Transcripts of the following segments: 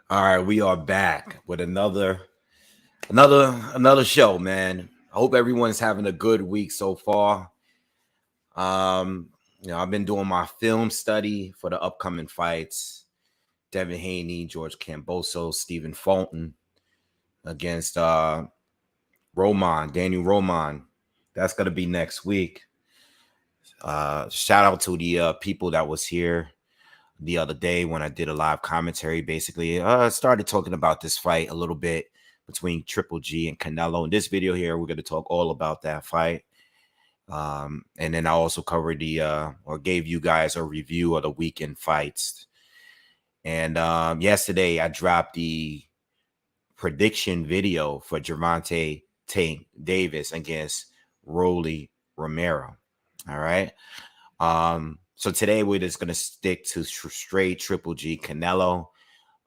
All right, we are back with another show, man. I hope everyone's having a good week so far. Um, I've been doing my film study for the upcoming fights. Devin Haney, George Camboso, Stephen Fulton against Daniel Roman. That's gonna be next week. Shout out to the people that was here the other day when I did a live commentary. Basically, started talking about this fight a little bit between Triple G and Canelo. In this video here, we're going to talk all about that fight. And then I also covered or gave you guys a review of the weekend fights. And yesterday, I dropped the prediction video for Gervonta Tank Davis against Rolly Romero. All right. So today we're just gonna stick to straight Triple G Canelo,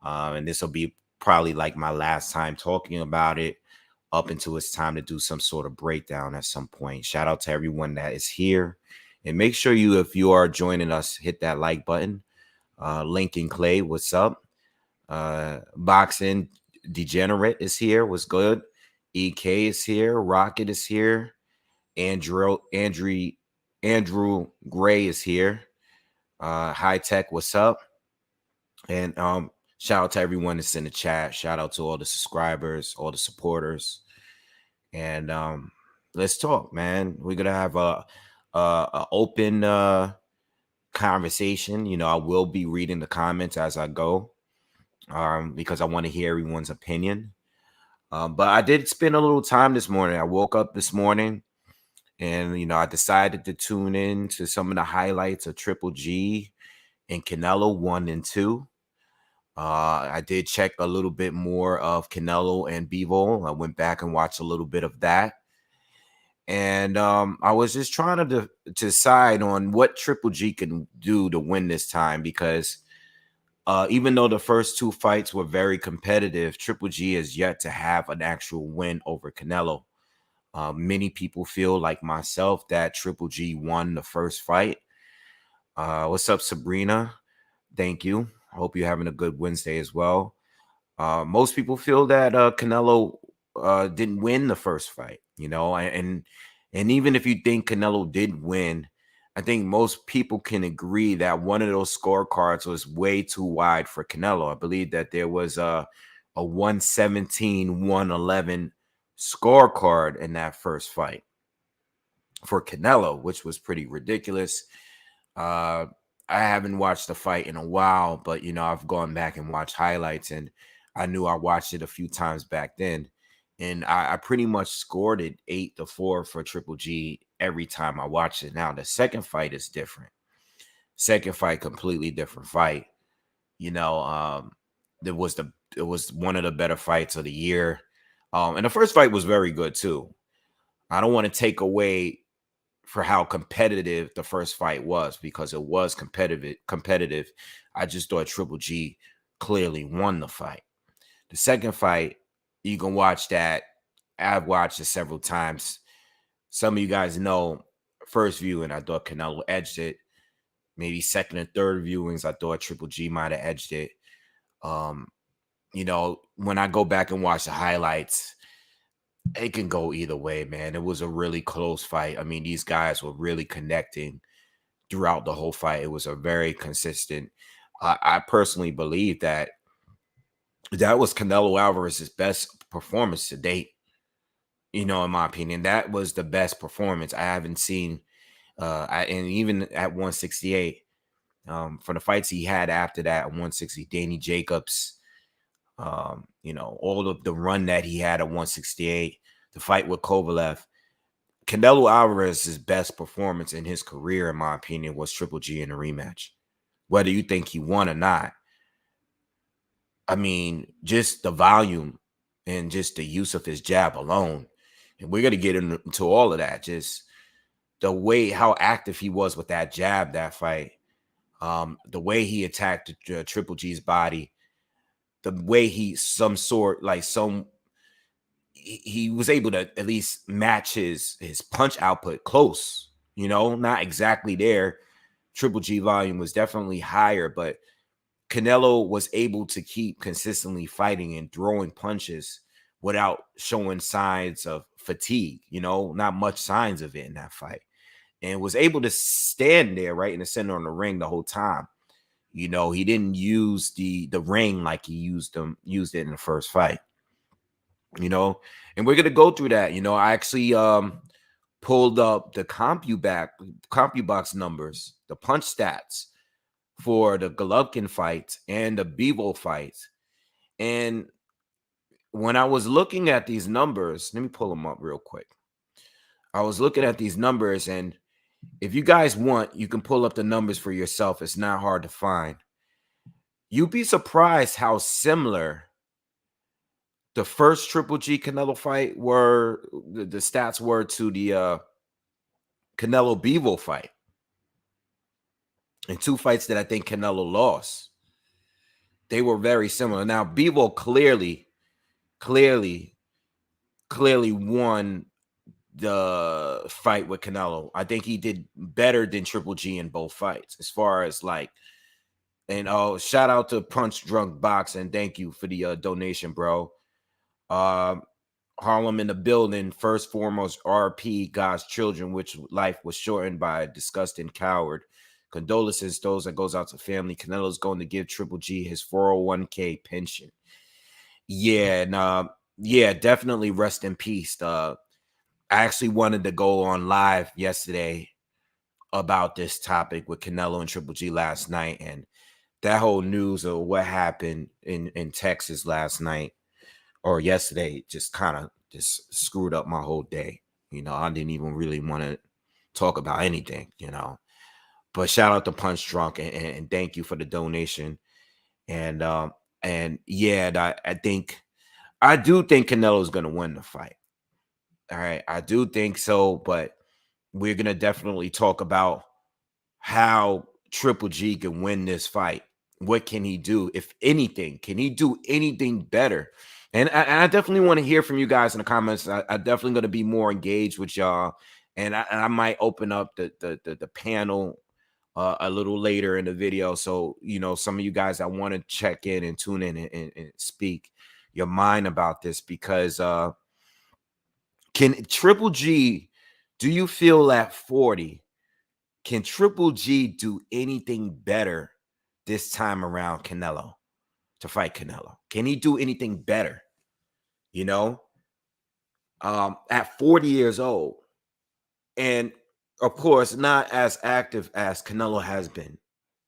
and this will be probably like my last time talking about it up until it's time to do some sort of breakdown at some point. Shout out to everyone that is here, and make sure if you are joining us, hit that like button. Lincoln Clay, what's up? Boxing Degenerate is here. What's good? EK is here. Rocket is here. Andrew Gray is here. High Tech, what's up? And shout out to everyone that's in the chat. Shout out to all the subscribers, all the supporters. And let's talk, man. We're gonna have a open conversation. I will be reading the comments as I go, because I want to hear everyone's opinion. But I did spend a little time this morning. I woke up this morning. And, I decided to tune in to some of the highlights of Triple G and Canelo 1 and 2. I did check a little bit more of Canelo and Beaver. I went back and watched a little bit of that. And I was just trying to decide on what Triple G can do to win this time because even though the first two fights were very competitive, Triple G has yet to have an actual win over Canelo. Many people feel like myself that Triple G won the first fight. What's up, Sabrina? Thank you. I hope you're having a good Wednesday as well. Most people feel that Canelo didn't win the first fight, and even if you think Canelo did win, I think most people can agree that one of those scorecards was way too wide for Canelo. I believe that there was a 117, 111 scorecard in that first fight for Canelo, which was pretty ridiculous. I haven't watched the fight in a while, but I've gone back and watched highlights, and I knew I watched it a few times back then, and I pretty much scored it 8-4 for Triple G every time I watched it. Now the second fight is different. Second fight, completely different fight. It was one of the better fights of the year. And the first fight was very good too. I don't want to take away for how competitive the first fight was because it was competitive. I just thought Triple G clearly won the fight. The second fight, you can watch that. I've watched it several times. Some of you guys know, first viewing, I thought Canelo edged it. Maybe second and third viewings, I thought Triple G might have edged it. When I go back and watch the highlights, it can go either way, man. It was a really close fight. I mean, these guys were really connecting throughout the whole fight. It was a very consistent. I personally believe that was Canelo Alvarez's best performance to date. In my opinion, that was the best performance I haven't seen. And even at 168, for the fights he had after that at 160, Danny Jacobs, all of the run that he had at 168, the fight with Kovalev, Canelo Alvarez's best performance in his career, in my opinion, was Triple G in a rematch. Whether you think he won or not, I mean, just the volume and just the use of his jab alone, and we're going to get into all of that, just the way how active he was with that jab, that fight, the way he attacked Triple G's body, the way he was able to at least match his punch output close, not exactly there. Triple G volume was definitely higher, but Canelo was able to keep consistently fighting and throwing punches without showing signs of fatigue, not much signs of it in that fight. And was able to stand there right in the center of the ring the whole time. He didn't use the ring like he used it in the first fight. And we're gonna go through that. I actually pulled up the CompuBox numbers, the punch stats for the Golovkin fight and the Beaver fight. And when I was looking at these numbers, let me pull them up real quick. I was looking at these numbers, and if you guys want, you can pull up the numbers for yourself. It's not hard to find. You'd be surprised how similar the first Triple G Canelo fight were, the stats were to the Canelo Beaver fight. And two fights that I think Canelo lost. They were very similar. Now, Beaver clearly won the fight with Canelo. I think he did better than Triple G in both fights, as far as and shout out to Punch Drunk Boxing. Thank you for the donation, bro. Harlem in the building. First foremost, RP God's children, which life was shortened by a disgusting coward. Condolences those that goes out to family. Canelo's going to give Triple G his 401k pension. Yeah, and yeah, definitely rest in peace. I actually wanted to go on live yesterday about this topic with Canelo and Triple G last night, and that whole news of what happened in Texas last night or yesterday just kind of just screwed up my whole day. I didn't even really want to talk about anything, But shout out to Punch Drunk and thank you for the donation. And yeah, I do think Canelo's gonna win the fight. All right, I do think so, but we're gonna definitely talk about how Triple G can win this fight. What can he do, if anything? Can he do anything better? And I definitely want to hear from you guys in the comments. I definitely going to be more engaged with y'all, and I might open up the panel a little later in the video. So, some of you guys that want to check in and tune in and speak your mind about this, because can Triple G, do you feel at 40, can Triple G do anything better this time around Canelo to fight Canelo? Can he do anything better? At 40 years old, and of course, not as active as Canelo has been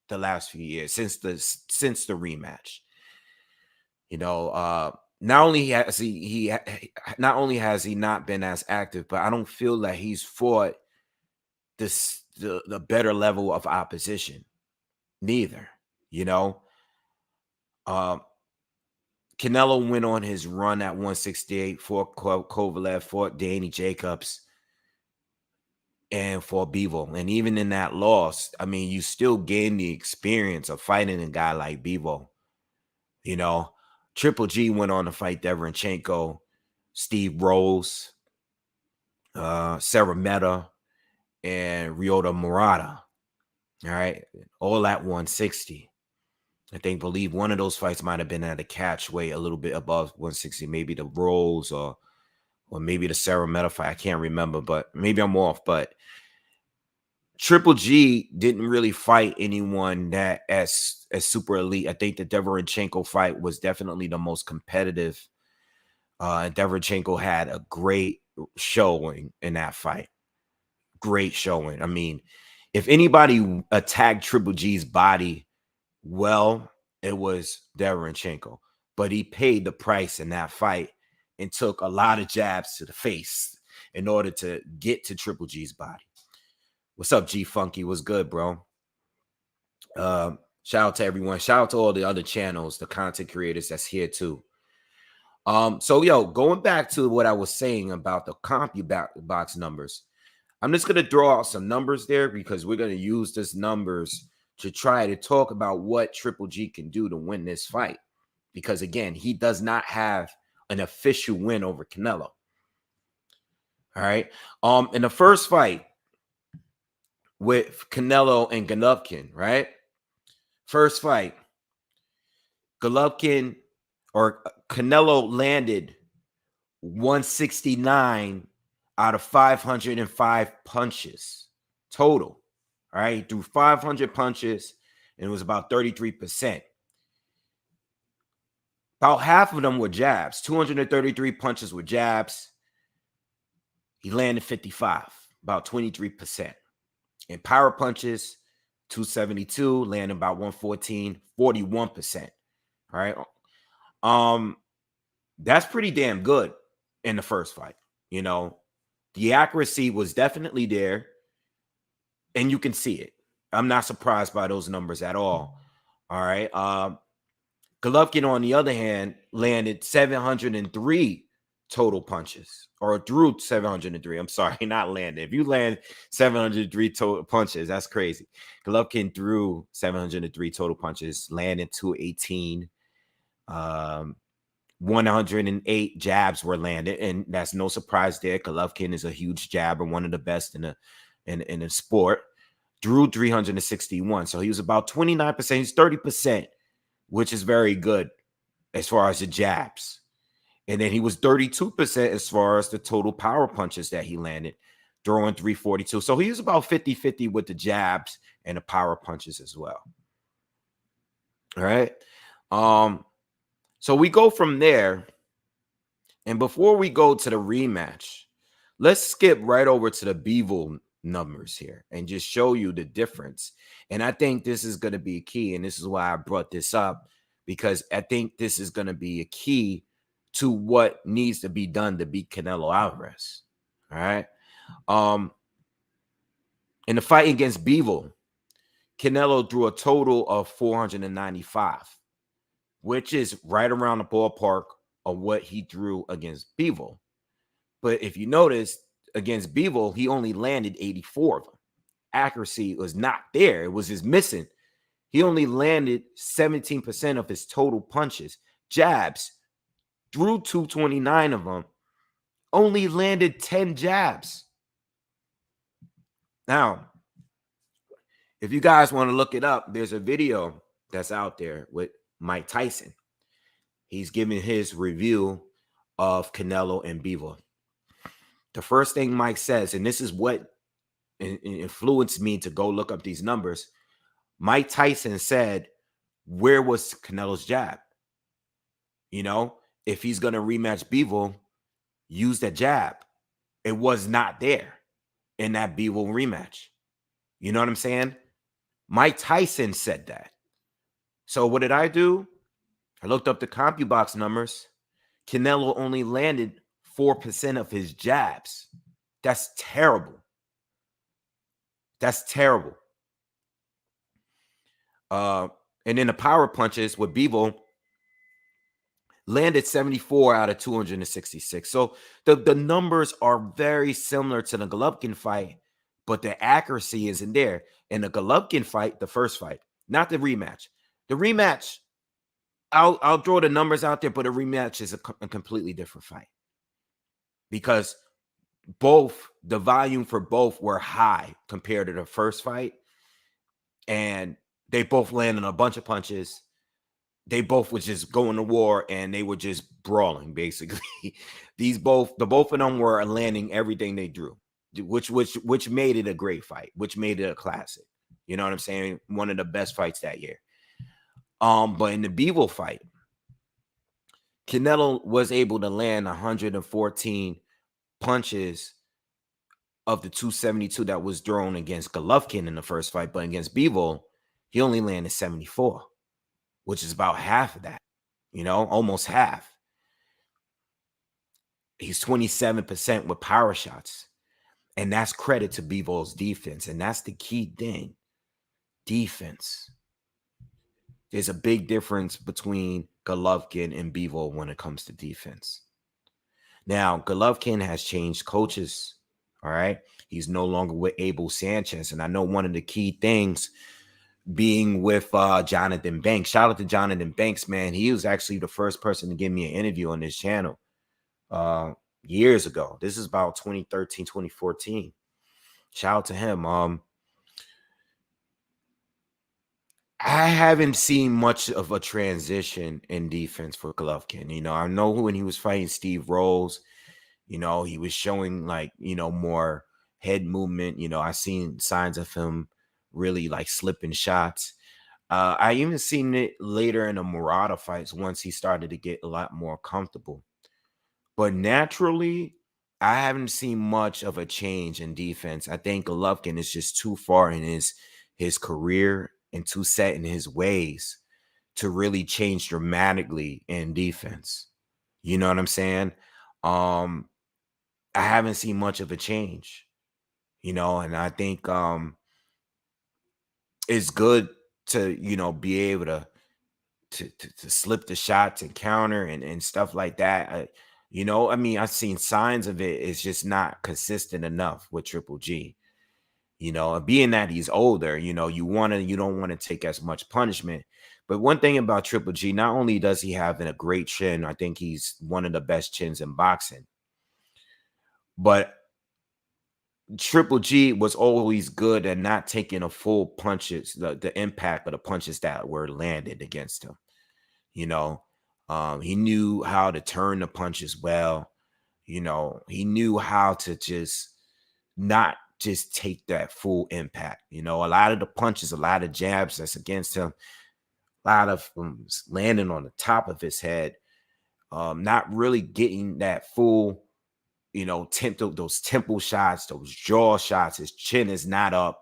the last few years since the rematch. Not only has he not been as active, but I don't feel that he's fought the better level of opposition. Neither, Canelo went on his run at 168, fought Kovalev, fought Danny Jacobs, and for Beaver. And even in that loss, I mean, you still gain the experience of fighting a guy like Beaver. Triple G went on to fight Deverenchenko, Steve Rose, Sarameta, and Ryota Murata. All right, all at 160. Believe one of those fights might have been at a catch weight a little bit above 160, maybe the Rose or maybe the Sarameta fight. I can't remember, but maybe I'm off. But Triple G didn't really fight anyone that as super elite. I think the Deverenchenko fight was definitely the most competitive. And Deverenchenko had a great showing in that fight. Great showing. I mean, if anybody attacked Triple G's body well, it was Deverenchenko. But he paid the price in that fight and took a lot of jabs to the face in order to get to Triple G's body. What's up, G Funky? What's good, bro? Shout out to everyone. Shout out to all the other channels, the content creators that's here too. So going back to what I was saying about the CompuBox numbers, I'm just gonna throw out some numbers there because we're gonna use these numbers to try to talk about what Triple G can do to win this fight. Because again, he does not have an official win over Canelo. All right. In the first fight with Canelo and Golovkin, right? First fight, Golovkin or Canelo landed 169 out of 505 punches total. All right, he threw 500 punches, and it was about 33%. About half of them were jabs. 233 punches were jabs. He landed 55, about 23%. And power punches, 272, landing about 114, 41%. All right. That's pretty damn good in the first fight. You know, the accuracy was definitely there, and you can see it. I'm not surprised by those numbers at all. All right. Golovkin, on the other hand, landed 703 total punches, or threw 703. I'm sorry, not landed. If you land 703 total punches, that's crazy. Golovkin threw 703 total punches, landed 218. 108 jabs were landed, and that's no surprise there. Golovkin is a huge jabber, one of the best in the sport. Drew 361, so he was about 29%. He's 30%, which is very good as far as the jabs. And then he was 32% as far as the total power punches that he landed, throwing 342. So he was about 50-50 with the jabs and the power punches as well. All right. So we go from there. And before we go to the rematch, let's skip right over to the Beaver numbers here and just show you the difference. And I think this is going to be key. And this is why I brought this up, because I think this is going to be a key to what needs to be done to beat Canelo Alvarez. All right. In the fight against Beaver, Canelo threw a total of 495, which is right around the ballpark of what he threw against Beaver. But if you notice, against Beaver, he only landed 84 of them. Accuracy was not there. It was just missing. He only landed 17% of his total punches. Jabs, threw 229 of them, only landed 10 jabs. Now, if you guys want to look it up, there's a video that's out there with Mike Tyson. He's giving his review of Canelo and Beaver. The first thing Mike says, and this is what influenced me to go look up these numbers, Mike Tyson said, where was Canelo's jab? You know, if he's going to rematch Beaver, use that jab. It was not there in that Beaver rematch. You know what I'm saying? Mike Tyson said that. So what did I do? I looked up the CompuBox numbers. Canelo only landed 4% of his jabs. That's terrible. That's terrible. And then the power punches with Beaver landed 74 out of 266. So the numbers are very similar to the Golovkin fight, but the accuracy isn't there. In the Golovkin fight, the first fight, not the rematch. The rematch, I'll throw the numbers out there, but a rematch is a completely different fight, because the volume for both were high compared to the first fight, and they both landed a bunch of punches. They both was just going to war, and they were just brawling, basically. The both of them were landing everything they drew, which made it a great fight, which made it a classic. You know what I'm saying? One of the best fights that year. But in the Beaver fight, Canelo was able to land 114 punches of the 272 that was thrown against Golovkin in the first fight, but against Beaver, he only landed 74, which is about half of that, you know, almost half. He's 27% with power shots, and that's credit to Beaver's defense, and that's the key thing, defense. There's a big difference between Golovkin and Beaver when it comes to defense. Now, Golovkin has changed coaches, all right? He's no longer with Abel Sanchez, and I know one of the key things being with Jonathan Banks. Shout out to Jonathan Banks, man. He was actually the first person to give me an interview on this channel years ago. This is about 2013, 2014. Shout out to him. I haven't seen much of a transition in defense for Golovkin. I know when he was fighting Steve Rolls, he was showing like, more head movement. I seen signs of him really like slipping shots. I even seen it later in the Murata fights once he started to get a lot more comfortable. But naturally, I haven't seen much of a change in defense. I think Golovkin is just too far in his career and too set in his ways to really change dramatically in defense. You know what I'm saying? Um, I haven't seen much of a change, and I think it's good to, be able to slip the shots and counter and stuff like that. I mean, I've seen signs of it. It's just not consistent enough with Triple G. And being that he's older, you don't want to take as much punishment. But one thing about Triple G, not only does he have a great chin, I think he's one of the best chins in boxing. But Triple G was always good at not taking a full punches, the impact of the punches that were landed against him. He knew how to turn the punches well. He knew how to just not just take that full impact. A lot of the punches, a lot of jabs that's against him, a lot of landing on the top of his head, not really getting that full, those temple shots, those jaw shots. His chin is not up.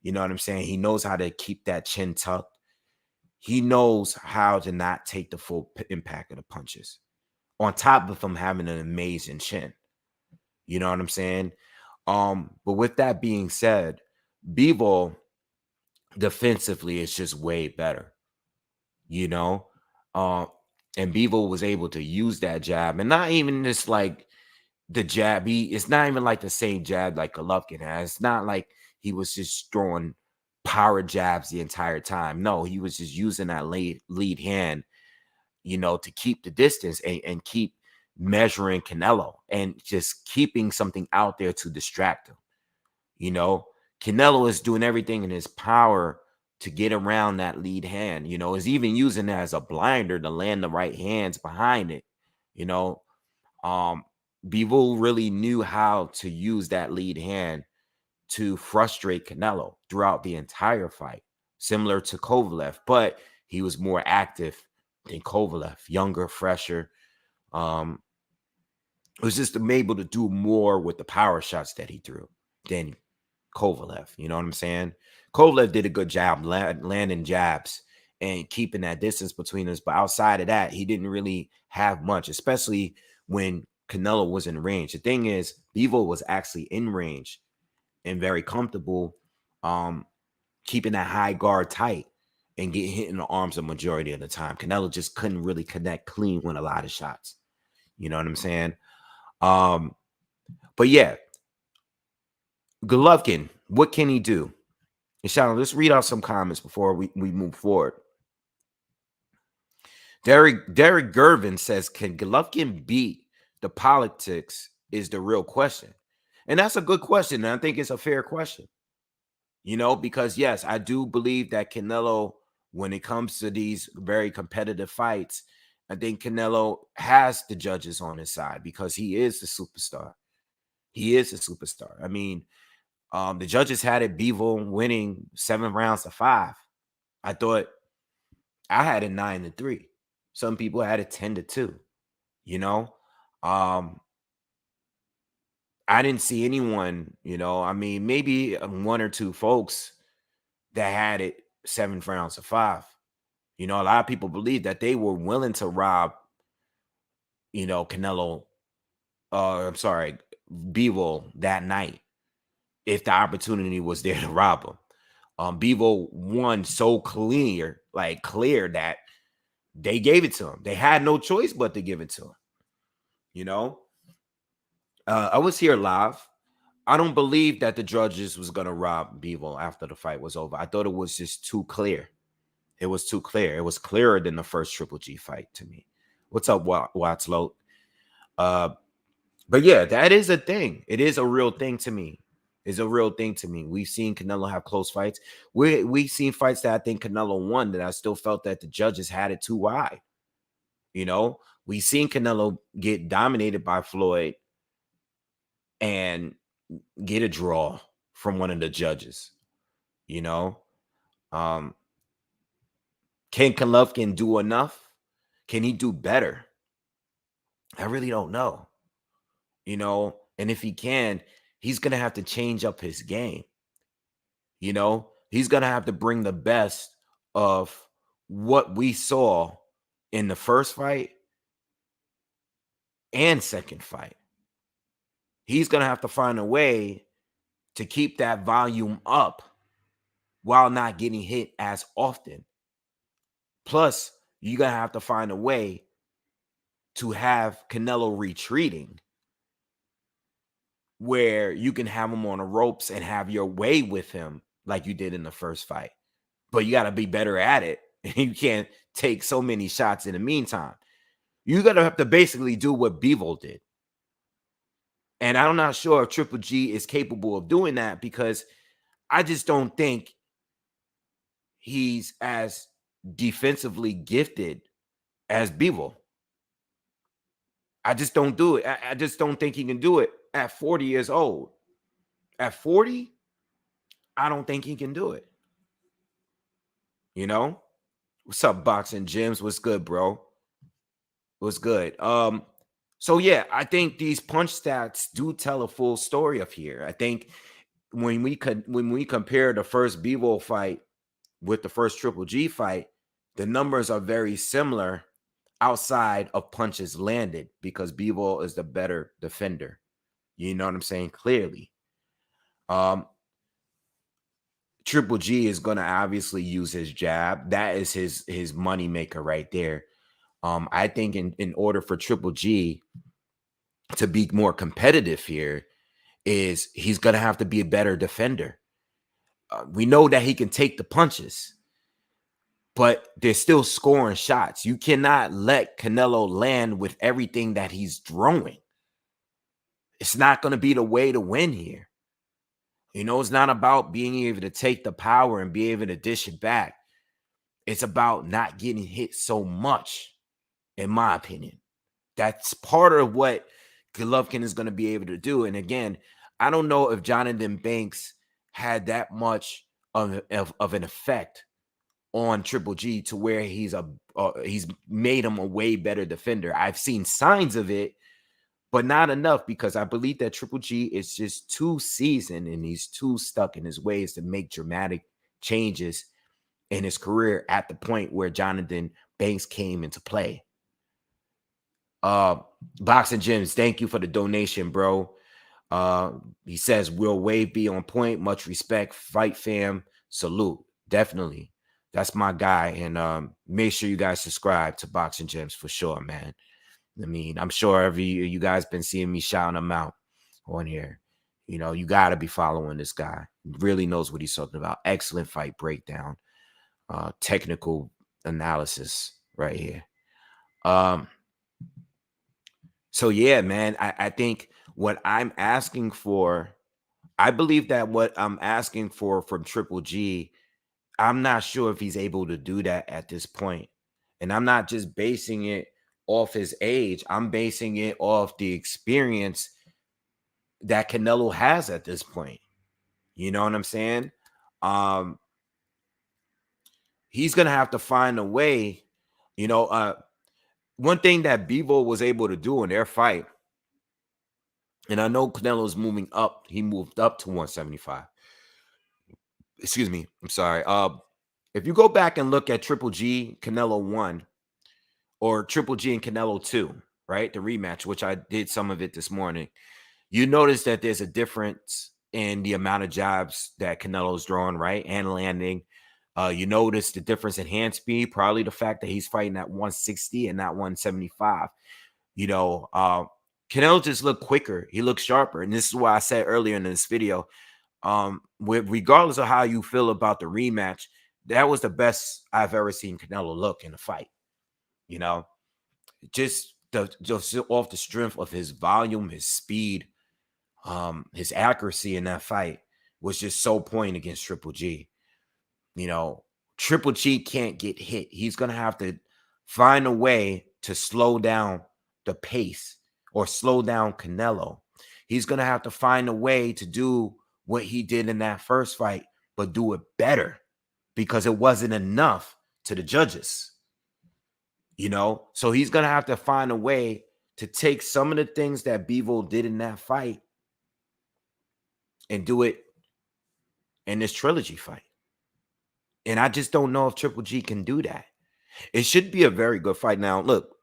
You know what I'm saying? He knows how to keep that chin tucked. He knows how to not take the full impact of the punches. On top of him having an amazing chin. You know what I'm saying? But with that being said, Beaver defensively is just way better. You know? Uh, and Beaver was able to use that jab. And not even just like the jab. It's not even like the same jab like Golovkin has. It's not like he was just throwing power jabs the entire time. No, he was just using that lead hand, to keep the distance and keep measuring Canelo and just keeping something out there to distract him. Canelo is doing everything in his power to get around that lead hand, is even using it as a blinder to land the right hands behind it. Bivol really knew how to use that lead hand to frustrate Canelo throughout the entire fight, similar to Kovalev, but he was more active than Kovalev, younger, fresher. It was just able to do more with the power shots that he threw than Kovalev. You know what I'm saying? Kovalev did a good job landing jabs and keeping that distance between us. But outside of that, he didn't really have much, especially when Canelo was in range. The thing is, Bevo was actually in range and very comfortable, keeping that high guard tight and getting hit in the arms a majority of the time. Canelo just couldn't really connect clean with a lot of shots. You know what I'm saying? But yeah, Golovkin, what can he do? And Shannon, let's read out some comments before we move forward. Derek Gervin says, can Golovkin beat the politics is the real question? And that's a good question. And I think it's a fair question. Because yes, I do believe that Canelo, when it comes to these very competitive fights, I think Canelo has the judges on his side because he is the superstar. He is a superstar. I mean, the judges had it Bevo winning 7 rounds to 5. I thought I had it 9-3. Some people had it 10-2. I didn't see anyone, I mean, maybe 1 or 2 folks that had it 7 rounds to 5. A lot of people believe that they were willing to rob, Canelo, I'm sorry, Bevo that night if the opportunity was there to rob him. Bevo won so clear that they gave it to him. They had no choice but to give it to him. I was here live. I don't believe that the judges was going to rob Bevo after the fight was over. I thought it was just too clear. It was too clear. It was clearer than the first Triple G fight to me. What's up, Watslow? But yeah, that is a thing. It is a real thing to me. is a real thing to me. We've seen Canelo have close fights. We've seen fights that I think Canelo won that I still felt that the judges had it too wide. You know, we've seen Canelo get dominated by Floyd and get a draw from one of the judges. You know, can Golovkin do enough? Can he do better? I really don't know. You know, and if he can, he's gonna have to change up his game. You know, he's going to have to bring the best of what we saw in the first fight and second fight. He's going to have to find a way to keep that volume up while not getting hit as often. Plus, you're going to have to find a way to have Canelo retreating where you can have him on the ropes and have your way with him like you did in the first fight. But you got to be better at it. You can't take so many shots in the meantime. You're going to have to basically do what Beaver did. And I'm not sure if Triple G is capable of doing that because I just don't think he's as defensively gifted as Beaver. I just don't do it. I just don't think he can do it at 40 years old. At 40, I don't think he can do it. You know? What's up, Boxing Gyms? What's good, bro? What's good? So yeah, I think these punch stats do tell a full story of here. I think when we compare the first Beaver fight with the first Triple G fight, the numbers are very similar outside of punches landed because Beaver is the better defender. You know what I'm saying? Clearly. Triple G is going to obviously use his jab. That is his money maker right there. I think in order for Triple G to be more competitive here, is he's going to have to be a better defender. We know that he can take the punches, but they're still scoring shots. You cannot let Canelo land with everything that he's throwing. It's not going to be the way to win here. You know, it's not about being able to take the power and be able to dish it back. It's about not getting hit so much, in my opinion. That's part of what Golovkin is going to be able to do. And again, I don't know if Jonathan Banks had that much of an effect on Triple G to where he's made him a way better defender. I've seen signs of it, but not enough because I believe that Triple G is just too seasoned and he's too stuck in his ways to make dramatic changes in his career at the point where Jonathan Banks came into play. Boxing Gyms, thank you for the donation, bro. He says, will Wave be on point? Much respect. Fight fam. Salute. Definitely. That's my guy. And make sure you guys subscribe to Boxing Gyms for sure, man. I mean, I'm sure you guys been seeing me shouting him out on here. You know, you got to be following this guy. He really knows what he's talking about. Excellent fight breakdown. Technical analysis right here. So yeah, man, I think what I'm asking for, I believe that what I'm asking for from Triple G, I'm not sure if he's able to do that at this point. And I'm not just basing it off his age. I'm basing it off the experience that Canelo has at this point. You know what I'm saying? He's going to have to find a way, you know, one thing that Beaver was able to do in their fight, and I know Canelo's moving up. He moved up to 175. Excuse me. I'm sorry. If you go back and look at Triple G, Canelo 1, or Triple G and Canelo 2, right? The rematch, which I did some of it this morning, you notice that there's a difference in the amount of jabs that Canelo's drawing, right? And landing. You notice the difference in hand speed, probably the fact that he's fighting at 160 and not 175. You know, Canelo just looked quicker. He looked sharper. And this is why I said earlier in this video, regardless of how you feel about the rematch, that was the best I've ever seen Canelo look in a fight. You know, just off the strength of his volume, his speed, His accuracy in that fight was just so poignant against Triple G. You know, Triple G can't get hit. He's going to have to find a way to slow down the pace or slow down Canelo. He's going to have to find a way to do what he did in that first fight, but do it better because it wasn't enough to the judges. You know, so he's going to have to find a way to take some of the things that Bevo did in that fight and do it in this trilogy fight. And I just don't know if Triple G can do that. It should be a very good fight. Now, look,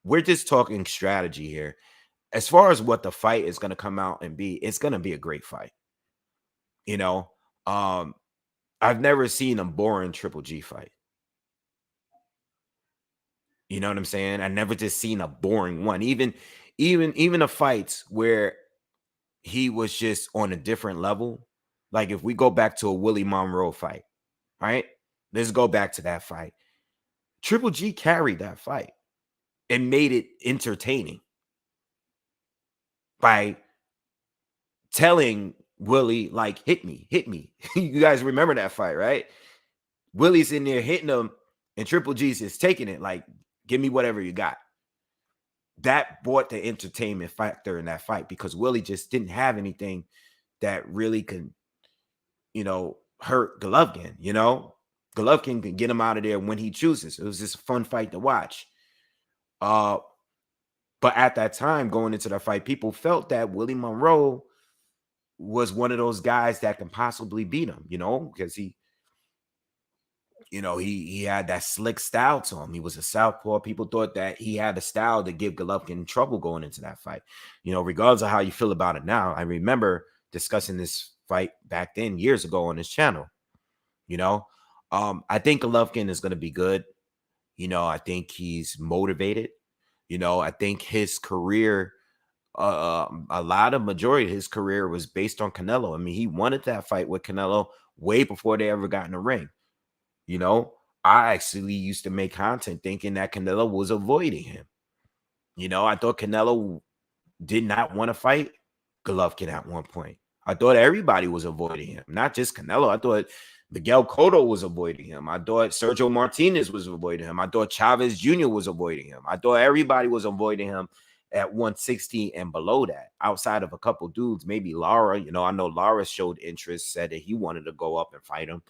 we're just talking strategy here. As far as what the fight is going to come out and be, it's going to be a great fight. You know, I've never seen a boring Triple G fight. You know what I'm saying? I never just seen a boring one. Even the fights where he was just on a different level. Like if we go back to a Willie Monroe fight, right? Let's go back to that fight. Triple G carried that fight and made it entertaining by telling Willie, like, hit me, hit me. You guys remember that fight, right? Willie's in there hitting him, and Triple G's just taking it, like, give me whatever you got. That brought the entertainment factor in that fight because Willie just didn't have anything that really could, you know, hurt Golovkin, you know? Golovkin can get him out of there when he chooses. It was just a fun fight to watch. But at that time, going into the fight, people felt that Willie Monroe was one of those guys that can possibly beat him, you know, because he had that slick style to him. He was a southpaw. People thought that he had a style to give Golovkin trouble going into that fight. You know, regardless of how you feel about it now, I remember discussing this fight back then years ago on this channel. You know, I think Golovkin is going to be good. You know, I think he's motivated. You know, I think his career, a lot of majority of his career was based on Canelo. I mean, he wanted that fight with Canelo way before they ever got in the ring. You know, I actually used to make content thinking that Canelo was avoiding him. You know, I thought Canelo did not want to fight Golovkin at one point. I thought everybody was avoiding him, not just Canelo. I thought Miguel Cotto was avoiding him. I thought Sergio Martinez was avoiding him. I thought Chavez Jr. was avoiding him. I thought everybody was avoiding him at 160 and below that, outside of a couple dudes, maybe Lara. You know, I know Lara showed interest, said that he wanted to go up and fight him.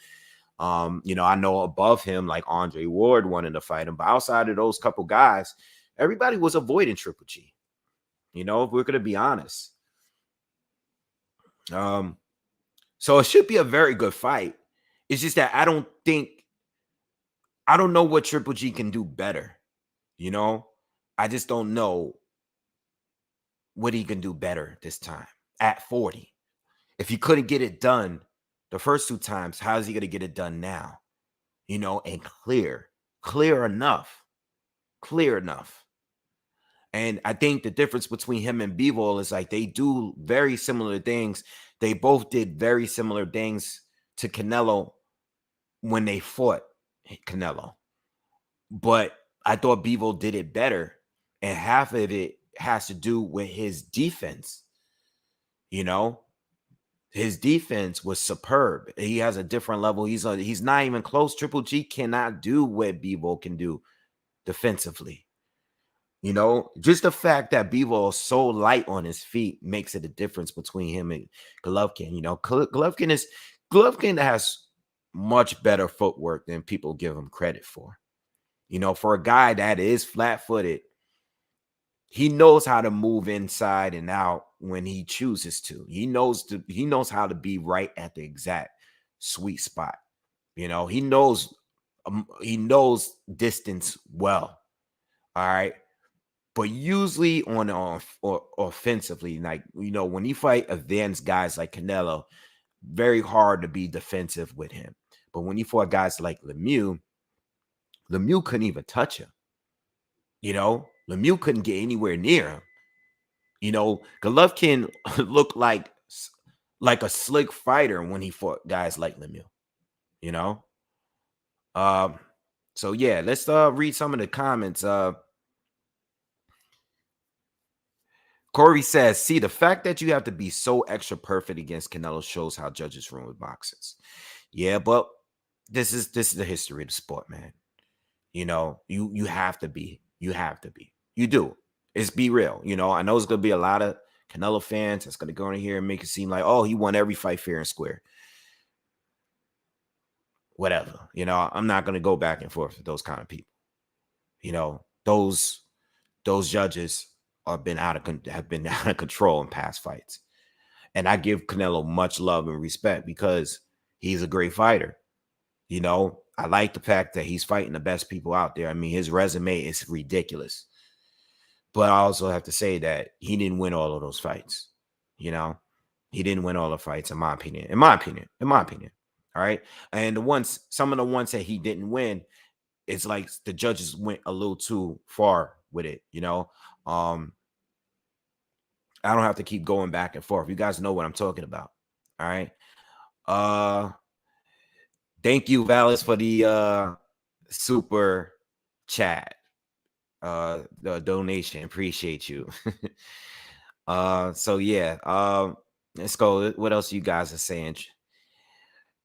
You know, I know above him, like Andre Ward wanted to fight him, but outside of those couple guys, everybody was avoiding Triple G. You know, if we're going to be honest. So it should be a very good fight. It's just that I don't know what Triple G can do better. You know, I just don't know what he can do better this time at 40. If he couldn't get it done the first two times, how is he going to get it done now? You know, and clear enough. And I think the difference between him and Bivol is like they do very similar things. They both did very similar things to Canelo when they fought Canelo. But I thought Bivol did it better. And half of it has to do with his defense. You know, his defense was superb. He has a different level. He's not even close. Triple G cannot do what Bivol can do defensively. You know, just the fact that Beaver is so light on his feet makes it a difference between him and Golovkin. You know, Golovkin has much better footwork than people give him credit for. You know, for a guy that is flat-footed, he knows how to move inside and out when he chooses to. He knows how to be right at the exact sweet spot. You know, he knows distance well. All right. But usually on offensively, like, you know, when you fight advanced guys like Canelo, very hard to be defensive with him. But when you fought guys like Lemieux couldn't even touch him. You know, Lemieux couldn't get anywhere near him. You know, Golovkin looked like a slick fighter when he fought guys like Lemieux. You know, so yeah, let's read some of the comments. Corey says, see, the fact that you have to be so extra perfect against Canelo shows how judges run with boxers. Yeah, but this is the history of the sport, man. You know, you have to be. You have to be. You do. It's be real. You know, I know it's gonna be a lot of Canelo fans that's gonna go in here and make it seem like, oh, he won every fight fair and square. Whatever. You know, I'm not gonna go back and forth with those kind of people. You know, those judges have been have been out of control in past fights. And I give Canelo much love and respect because he's a great fighter. You know, I like the fact that he's fighting the best people out there. I mean, his resume is ridiculous. But I also have to say that he didn't win all of those fights. You know, he didn't win all the fights, in my opinion. In my opinion. In my opinion. All right. And some of the ones that he didn't win, it's like the judges went a little too far with it, you know. I don't have to keep going back and forth. You guys know what I'm talking about. All right. Thank you, Valis, for the super chat. The donation. Appreciate you. So yeah. Let's go. What else you guys are saying?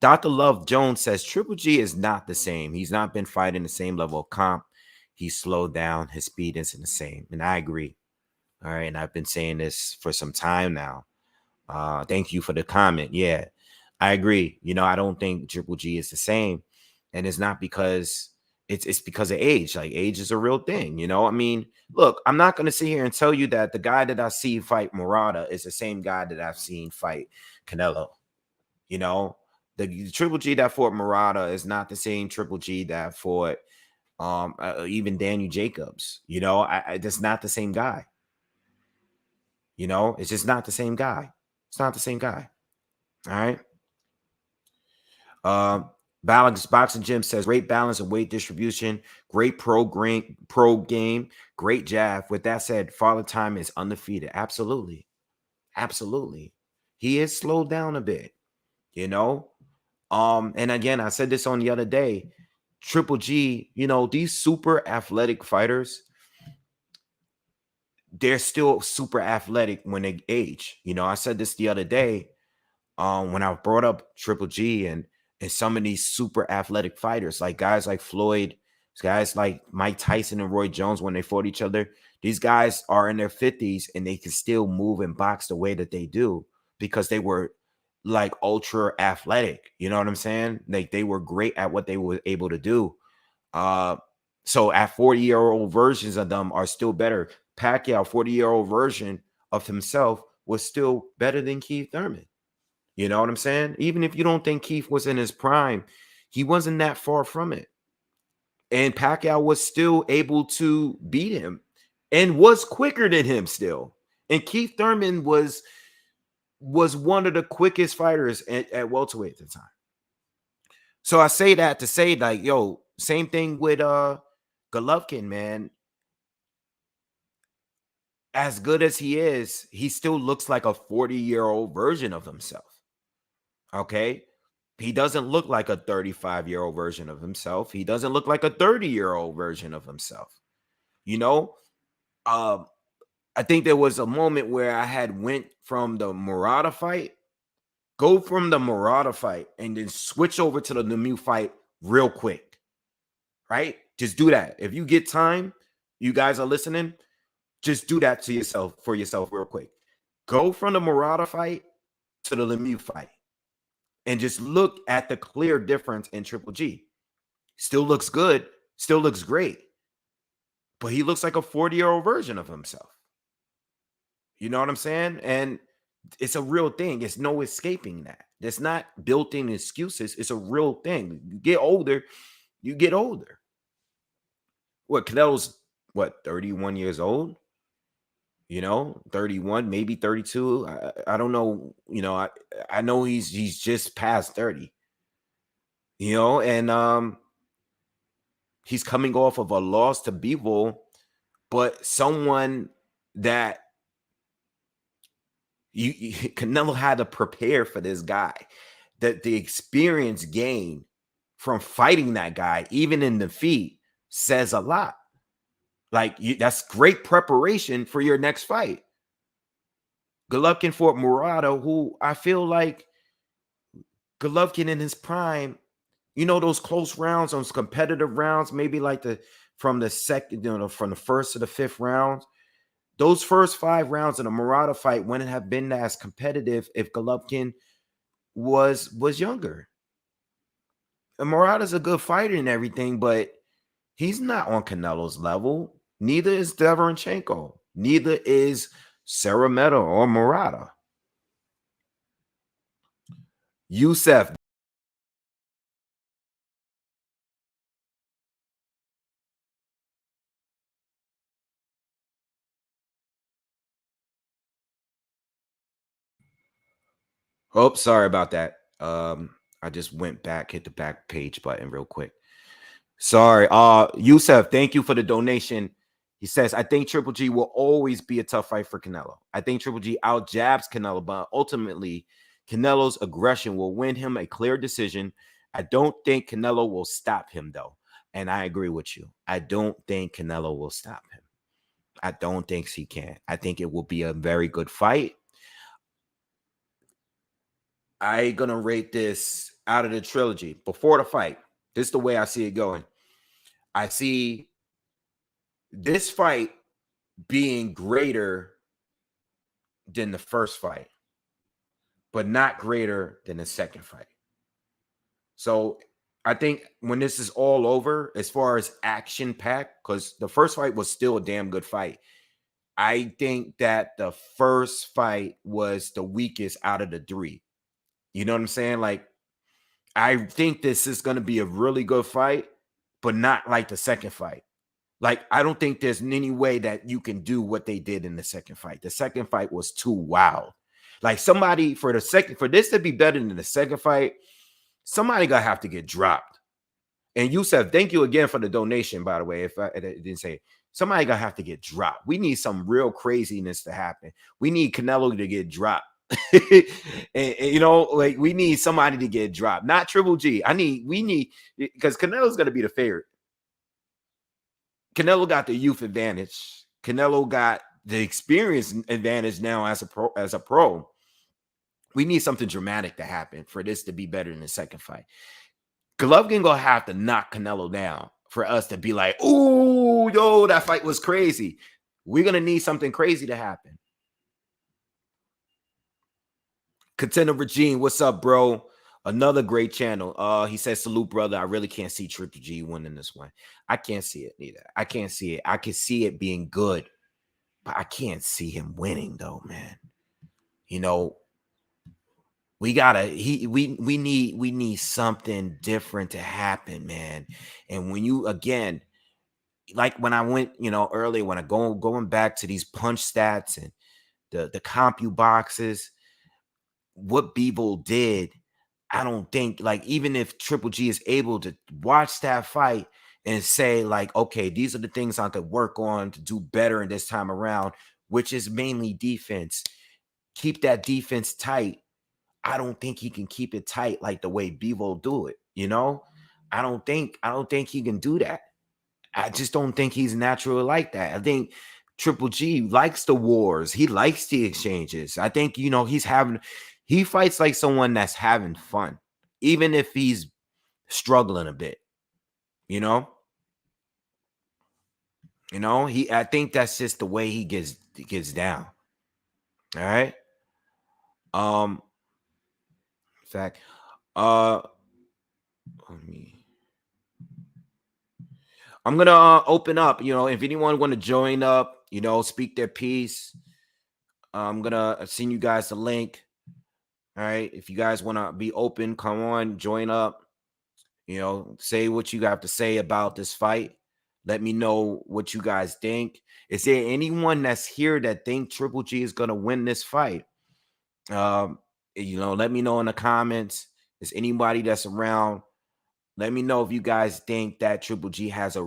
Dr. Love Jones says Triple G is not the same. He's not been fighting the same level of comp. He's slowed down. His speed isn't the same. And I agree. All right. And I've been saying this for some time now. Thank you for the comment. Yeah, I agree. You know, I don't think Triple G is the same. And it's not because it's because of age. Like age is a real thing. You know, I mean, look, I'm not going to sit here and tell you that the guy that I see fight Murata is the same guy that I've seen fight Canelo. You know, the Triple G that fought Murata is not the same Triple G that fought even Daniel Jacobs. You know, that's not the same guy. You know, it's just not the same guy. It's not the same guy. All right. Balance Boxing Gym says great balance and weight distribution, great pro game, great jab. With that said, Father Time is undefeated. Absolutely. Absolutely. He is slowed down a bit, you know. And again, I said this on the other day. Triple G, you know, these super athletic fighters, they're still super athletic when they age. You know, I said this the other day. When I brought up Triple G and some of these super athletic fighters, like guys like Floyd, guys like Mike Tyson and Roy Jones, when they fought each other, these guys are in their 50s and they can still move and box the way that they do because they were like ultra athletic. You know what I'm saying? Like they were great at what they were able to do. So at 40-year-old versions of them are still better. Pacquiao, 40-year-old version of himself, was still better than Keith Thurman. You know what I'm saying? Even if you don't think Keith was in his prime, he wasn't that far from it. And Pacquiao was still able to beat him and was quicker than him still. And Keith Thurman was one of the quickest fighters at welterweight at the time. So I say that to say, like, yo, same thing with Golovkin, man. As good as he is, he still looks like a 40-year-old version of himself. Okay. He doesn't look like a 35-year-old version of himself. He doesn't look like a 30-year-old version of himself. You know, I think there was a moment where I had went from the Murata fight, go from the Murata fight, and then switch over to the Lemieux fight real quick. Right? Just do that. If you get time, you guys are listening, just do that to yourself for yourself real quick. Go from the Murata fight to the Lemieux fight. And just look at the clear difference in Triple G. Still looks good, still looks great, but he looks like a 40-year-old version of himself. You know what I'm saying? And it's a real thing. It's no escaping that. That's not built-in excuses. It's a real thing. You get older, you get older. What, Canelo's, 31 years old? You know, 31, maybe 32. I don't know. You know, I know he's just past 30. You know, and he's coming off of a loss to Beaver, but someone that Canelo had to prepare for this guy. That the experience gained from fighting that guy, even in defeat, says a lot. Like that's great preparation for your next fight. Golovkin fought Murata, who I feel like Golovkin in his prime, those close rounds, those competitive rounds, maybe like from the second, from the first to the fifth round. Those first 5 rounds in a Murata fight wouldn't have been as competitive if Golovkin was younger. And Murata's a good fighter and everything, but he's not on Canelo's level. Neither is Deverenchenko. Neither is Ceremedo or Murata. Youssef. Oh, sorry about that. I just went back, hit the back page button real quick. Sorry. Youssef, thank you for the donation. He says, I think Triple G will always be a tough fight for Canelo. I think Triple G out jabs Canelo, but ultimately Canelo's aggression will win him a clear decision. I don't think Canelo will stop him, though. And I agree with you. I don't think Canelo will stop him. I don't think he can. I think it will be a very good fight. I gonna rate this out of the trilogy before the fight. This is the way I see it going. I see this fight being greater than the first fight, but not greater than the second fight. So I think when this is all over, as far as action packed, because the first fight was still a damn good fight, I think that the first fight was the weakest out of the 3. You know what I'm saying? Like, I think this is going to be a really good fight, but not like the second fight. Like, I don't think there's any way that you can do what they did in the second fight. The second fight was too wild. Like, somebody for this to be better than the second fight, somebody gonna have to get dropped. And Youssef, thank you again for the donation, by the way. If I didn't say it. Somebody gonna have to get dropped. We need some real craziness to happen. We need Canelo to get dropped. and like, we need somebody to get dropped, not Triple G. We need, because Canelo's gonna be the favorite. Canelo got the youth advantage. Canelo got the experience advantage now as a pro. We need something dramatic to happen for this to be better than the second fight. Golovkin gonna have to knock Canelo down for us to be like, ooh, yo, that fight was crazy. We're gonna need something crazy to happen. Contender Regime, what's up, bro? Another great channel. He says, salute, brother. I really can't see Triple G winning this one. I can't see it neither. I can't see it. I can see it being good, but I can't see him winning, though, man. We need something different to happen, man. And when you, again, like when I went, earlier, when I going back to these punch stats and the compu boxes, what Beaver did, I don't think, like, even if Triple G is able to watch that fight and say, like, okay, these are the things I could work on to do better in this time around, which is mainly defense. Keep that defense tight. I don't think he can keep it tight like the way Beaver do it. I don't think he can do that. I just don't think he's natural like that. I think Triple G likes the wars. He likes the exchanges. I think, he fights like someone that's having fun, even if he's struggling a bit, I think that's just the way he gets down. All right. In fact, I'm gonna open up. If anyone want to join up, speak their piece, I'm gonna send you guys the link. All right. If you guys want to be open, come on, join up. Say what you have to say about this fight. Let me know what you guys think. Is there anyone that's here that think Triple G is gonna win this fight? Let me know in the comments. Is anybody that's around? Let me know if you guys think that Triple G has a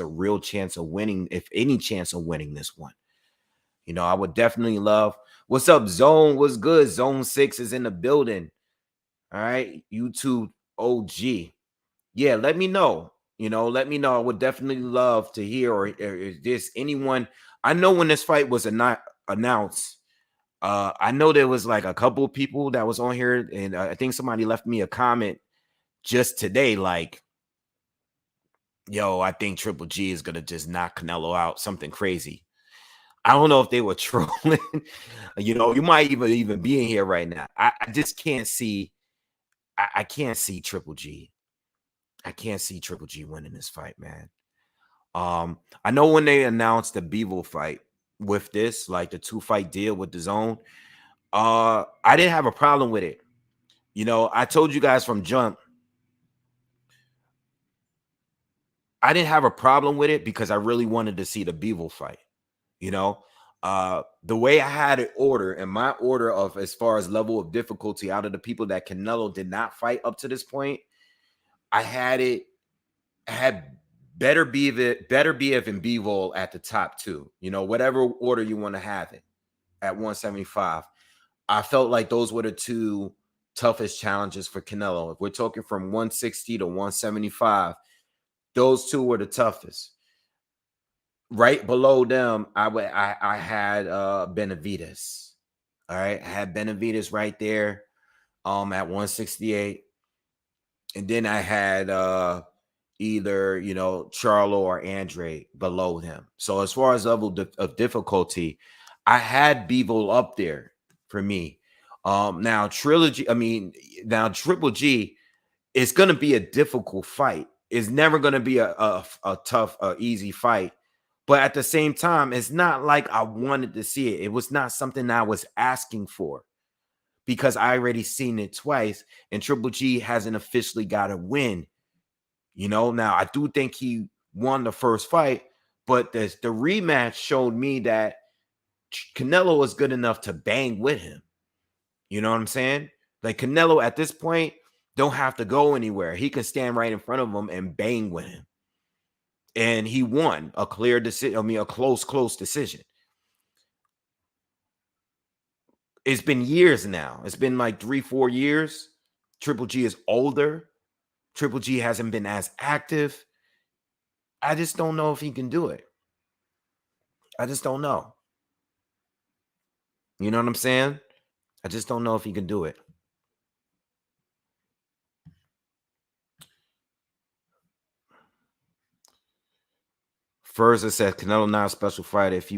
real chance of winning, if any chance of winning this one. I would definitely love. What's up, Zone? What's good? Zone 6 is in the building. All right, YouTube OG. Yeah, let me know. Let me know. I would definitely love to hear, or is this anyone? I know when this fight was announced, I know there was like a couple of people that was on here, and I think somebody left me a comment just today, like, yo, I think Triple G is gonna just knock Canelo out, something crazy. I don't know if they were trolling. You might even be in here right now. I just can't see. I can't see Triple G. I can't see Triple G winning this fight, man. I know when they announced the Beaver fight with this, like the 2-fight deal with DAZN, I didn't have a problem with it. I told you guys from jump, I didn't have a problem with it because I really wanted to see the Beaver fight. The way I had it order, and my order of as far as level of difficulty out of the people that Canelo did not fight up to this point, I had better BF and Bivol at the top two. Whatever order you want to have it at 175. I felt like those were the two toughest challenges for Canelo. If we're talking from 160 to 175, those two were the toughest. Right below them, I had Benavidez. All right, I had Benavidez right there at 168. And then I had either Charlo or Andre below him. So as far as level of difficulty, I had Bevo up there for me. Now Triple G, it's going to be a difficult fight. It's never going to be a tough, easy fight. But at the same time, it's not like I wanted to see it. It was not something I was asking for because I already seen it twice, and Triple G hasn't officially got a win. Now I do think he won the first fight, but the rematch showed me that Canelo is good enough to bang with him. You know what I'm saying? Like Canelo at this point don't have to go anywhere. He can stand right in front of him and bang with him. And he won a clear decision. I mean, a close decision. It's been years now. It's been like 3-4 years. Triple G is older. Triple G hasn't been as active. I just don't know if he can do it. I just don't know. You know what I'm saying? I just don't know if he can do it. First, it says Canelo not a special fighter. If he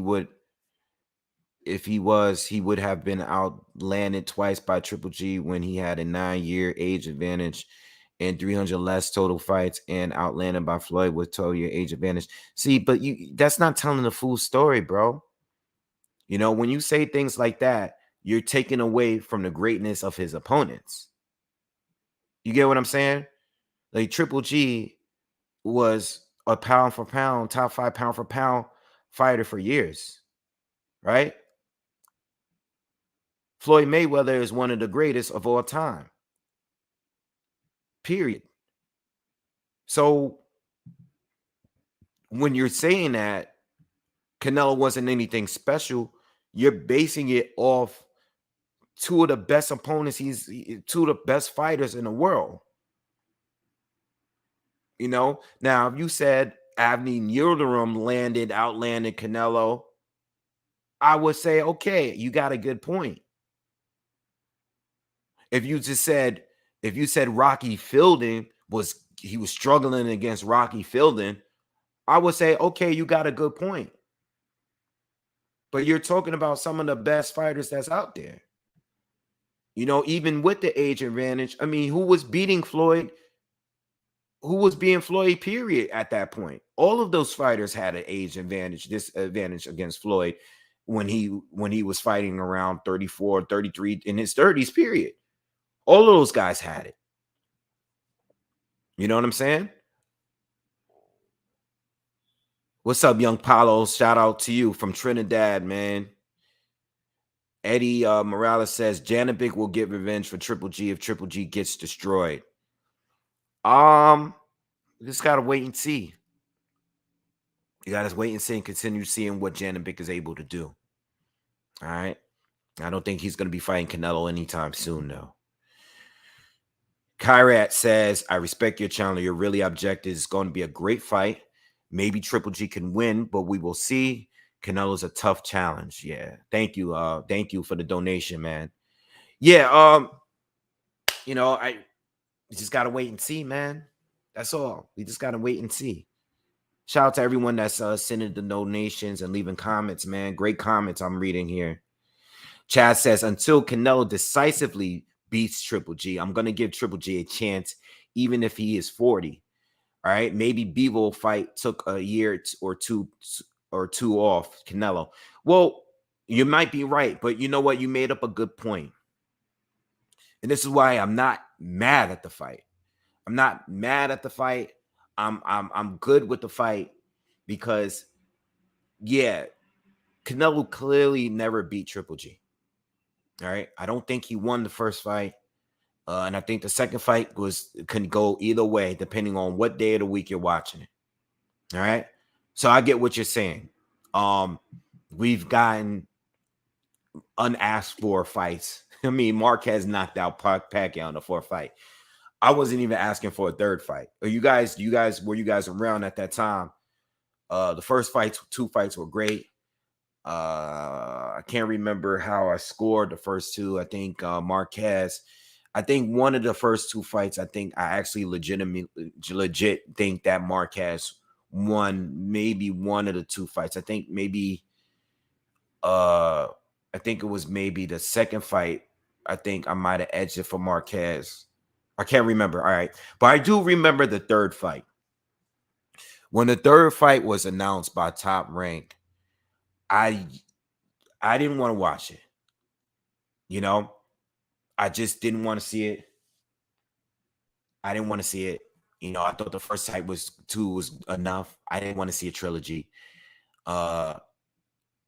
was, he would have been outlanded twice by Triple G when he had a 9-year age advantage and 300 less total fights, and outlanded by Floyd with 12-year age advantage. See, but that's not telling the full story, bro. When you say things like that, you're taking away from the greatness of his opponents. You get what I'm saying? Like Triple G was a pound for pound, top 5 pound for pound fighter for years, right? Floyd Mayweather is one of the greatest of all time. Period. So when you're saying that Canelo wasn't anything special, you're basing it off two of the best opponents. Two of the best fighters in the world. Now if you said Avni Yildirim outlanded Canelo, I would say, okay, you got a good point. If you said Rocky Fielding was struggling against Rocky Fielding, I would say, okay, you got a good point. But you're talking about some of the best fighters that's out there. Even with the age advantage, I mean, who was beating Floyd? Who was being Floyd, period, at that point? All of those fighters had an age advantage, disadvantage against Floyd when he was fighting around 34, 33 in his 30s, period. All of those guys had it. You know what I'm saying? What's up, young Paulo? Shout out to you from Trinidad, man. Eddie Morales says Janovic will get revenge for Triple G if Triple G gets destroyed. Just gotta wait and see. You gotta wait and see and continue seeing what Janovic is able to do. All right. I don't think he's gonna be fighting Canelo anytime soon, though. Kyrat says, I respect your channel. You're really objective. It's going to be a great fight. Maybe Triple G can win, but we will see. Canelo's a tough challenge. Yeah. Thank you. Thank you for the donation, man. Yeah. I we just gotta wait and see, man. That's all. We just gotta wait and see. Shout out to everyone that's sending the donations and leaving comments, man. Great comments I'm reading here. Chad says, until Canelo decisively beats Triple G, I'm gonna give Triple G a chance, even if he is 40. All right. Maybe Beaver fight took a year or two off Canelo. Well, you might be right, but you know what? You made up a good point. And this is why I'm not mad at the fight. I'm not mad at the fight. I'm good with the fight because yeah, Canelo clearly never beat Triple G. All right. I don't think he won the first fight. And I think the second fight can go either way, depending on what day of the week you're watching it. All right. So I get what you're saying. We've gotten unasked for fights. I mean, Marquez knocked out Pacquiao in the fourth fight. I wasn't even asking for a third fight. Were you guys around at that time? The first two fights were great. I can't remember how I scored the first two. I think Marquez. I think one of the first two fights, I think I actually legit think that Marquez won maybe one of the two fights. I think maybe I think it was maybe the second fight. I think I might have edged it for Marquez. I can't remember. All right. But I do remember the third fight. When the third fight was announced by Top Rank, I didn't want to watch it. You know, I just didn't want to see it. I didn't want to see it. I thought the first fight was enough. I didn't want to see a trilogy.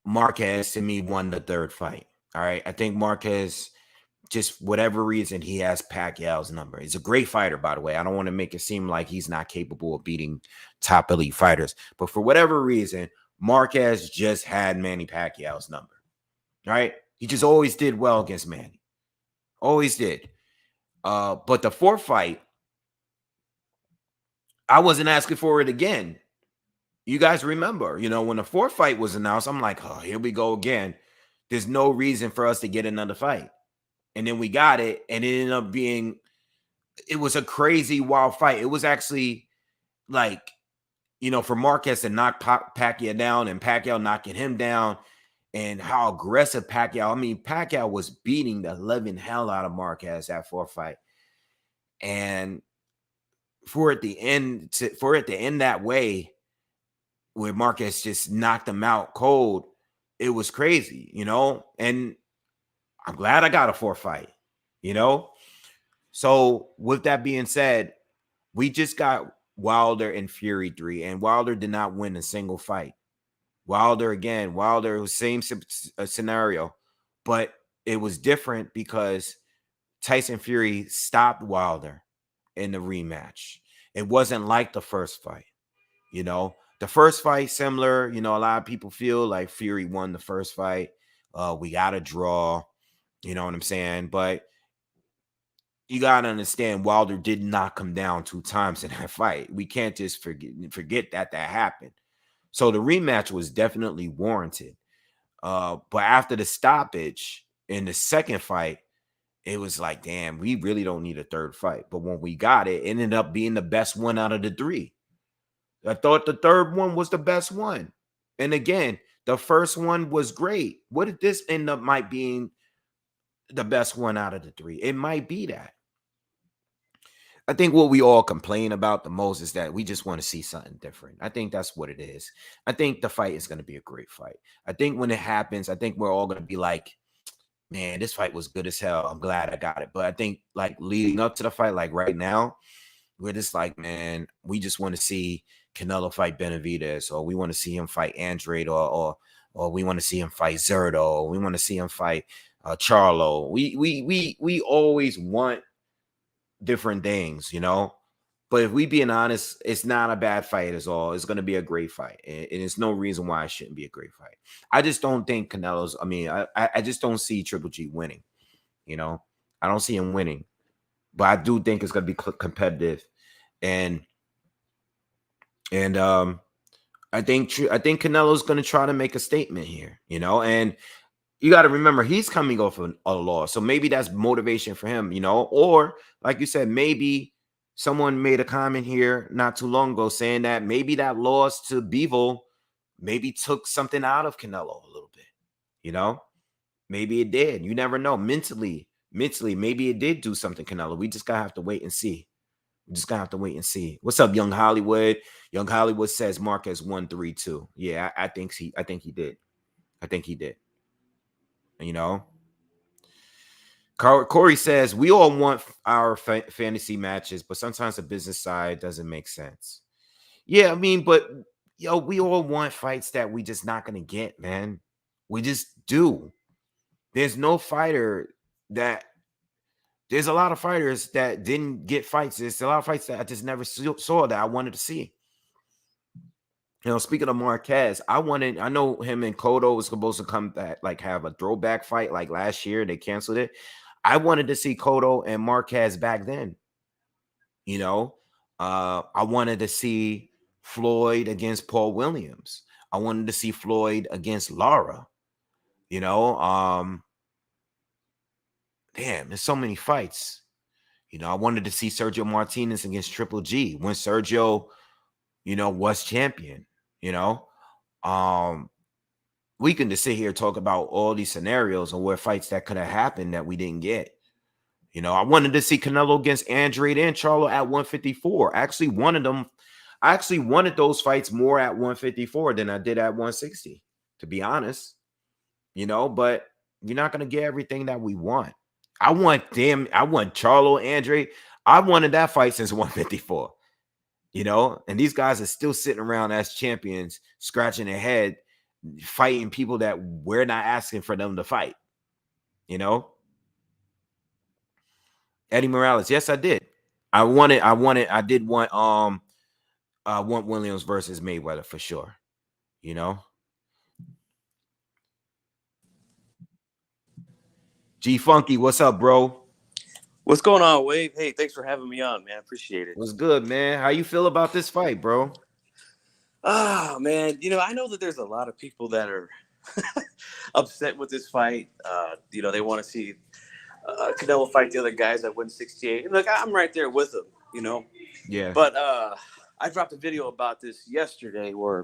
Marquez to me won the third fight. All right. I think Marquez, just whatever reason, he has Pacquiao's number. He's a great fighter, by the way. I don't want to make it seem like he's not capable of beating top elite fighters. But for whatever reason, Marquez just had Manny Pacquiao's number. Right? He just always did well against Manny. Always did. But the fourth fight, I wasn't asking for it again. You guys remember, when the fourth fight was announced, I'm like, oh, here we go again. There's no reason for us to get another fight. And then we got it, and it ended up it was a crazy wild fight. It was actually like, for Marquez to knock Pacquiao down and Pacquiao knocking him down, and how aggressive Pacquiao. I mean, Pacquiao was beating the living hell out of Marquez that fourth fight. And for it to end that way, where Marquez just knocked him out cold, it was crazy, and I'm glad I got a fourth fight, So with that being said, we just got Wilder and Fury 3, and Wilder did not win a single fight. Wilder was same scenario, but it was different because Tyson Fury stopped Wilder in the rematch. It wasn't like the first fight, The first fight, similar, a lot of people feel like Fury won the first fight. We got a draw, you know what I'm saying? But you got to understand, Wilder did knock him down 2 times in that fight. We can't just forget that happened. So the rematch was definitely warranted. But after the stoppage in the second fight, it was like, damn, we really don't need a third fight. But when we got it, it ended up being the best one out of the 3. I thought the third one was the best one. And again, the first one was great. What did this end up might being the best one out of the 3? It might be that. I think what we all complain about the most is that we just want to see something different. I think that's what it is. I think the fight is going to be a great fight. I think when it happens, I think we're all going to be like, man, this fight was good as hell. I'm glad I got it. But I think like leading up to the fight, like right now, we're just like, man, we just want to see Canelo fight Benavidez, or we want to see him fight Andrade, or we want to see him fight Zerto, or we want to see him fight Charlo. We always want different things, But if we being honest, it's not a bad fight at all. It's going to be a great fight, and there's no reason why it shouldn't be a great fight. I just don't think Canelo's. I mean, I just don't see Triple G winning. I don't see him winning, but I do think it's going to be competitive, and I think Canelo's going to try to make a statement here, and you got to remember he's coming off a loss, so maybe that's motivation for him, or like you said, maybe someone made a comment here not too long ago saying that maybe that loss to Beaver maybe took something out of Canelo a little bit, maybe it did. You never know. Mentally, maybe it did do something, Canelo. We just gotta have to wait and see. We just gonna have to wait and see. What's up, Young Hollywood? Young Hollywood says Marquez 1-3-2. Yeah, I think he did. I think he did. You know, Corey says we all want our fantasy matches, but sometimes the business side doesn't make sense. Yeah, I mean, but we all want fights that we just not gonna get, man. We just do. There's no fighter that. There's a lot of fighters that didn't get fights. There's a lot of fights that I just never saw that I wanted to see. Speaking of Marquez, I know him and Cotto was supposed to come back, like have a throwback fight like last year. They canceled it. I wanted to see Cotto and Marquez back then. I wanted to see Floyd against Paul Williams. I wanted to see Floyd against Lara. Damn, there's so many fights. I wanted to see Sergio Martinez against Triple G when Sergio, was champion. We can just sit here and talk about all these scenarios and where fights that could have happened that we didn't get. I wanted to see Canelo against Andrade and Charlo at 154. I actually wanted those fights more at 154 than I did at 160, to be honest. But you're not going to get everything that we want. I want Charlo, Andrade. I wanted that fight since 154. And these guys are still sitting around as champions, scratching their head, fighting people that we're not asking for them to fight. Eddie Morales, yes, I did. I did want Williams versus Mayweather for sure. G Funky, what's up, bro? What's going on, Wave? Hey, thanks for having me on, man. Appreciate it. What's good, man? How you feel about this fight, bro? Man, I know that there's a lot of people that are upset with this fight. They want to see Canelo fight the other guys at 168. And look, I'm right there with them, Yeah. But I dropped a video about this yesterday where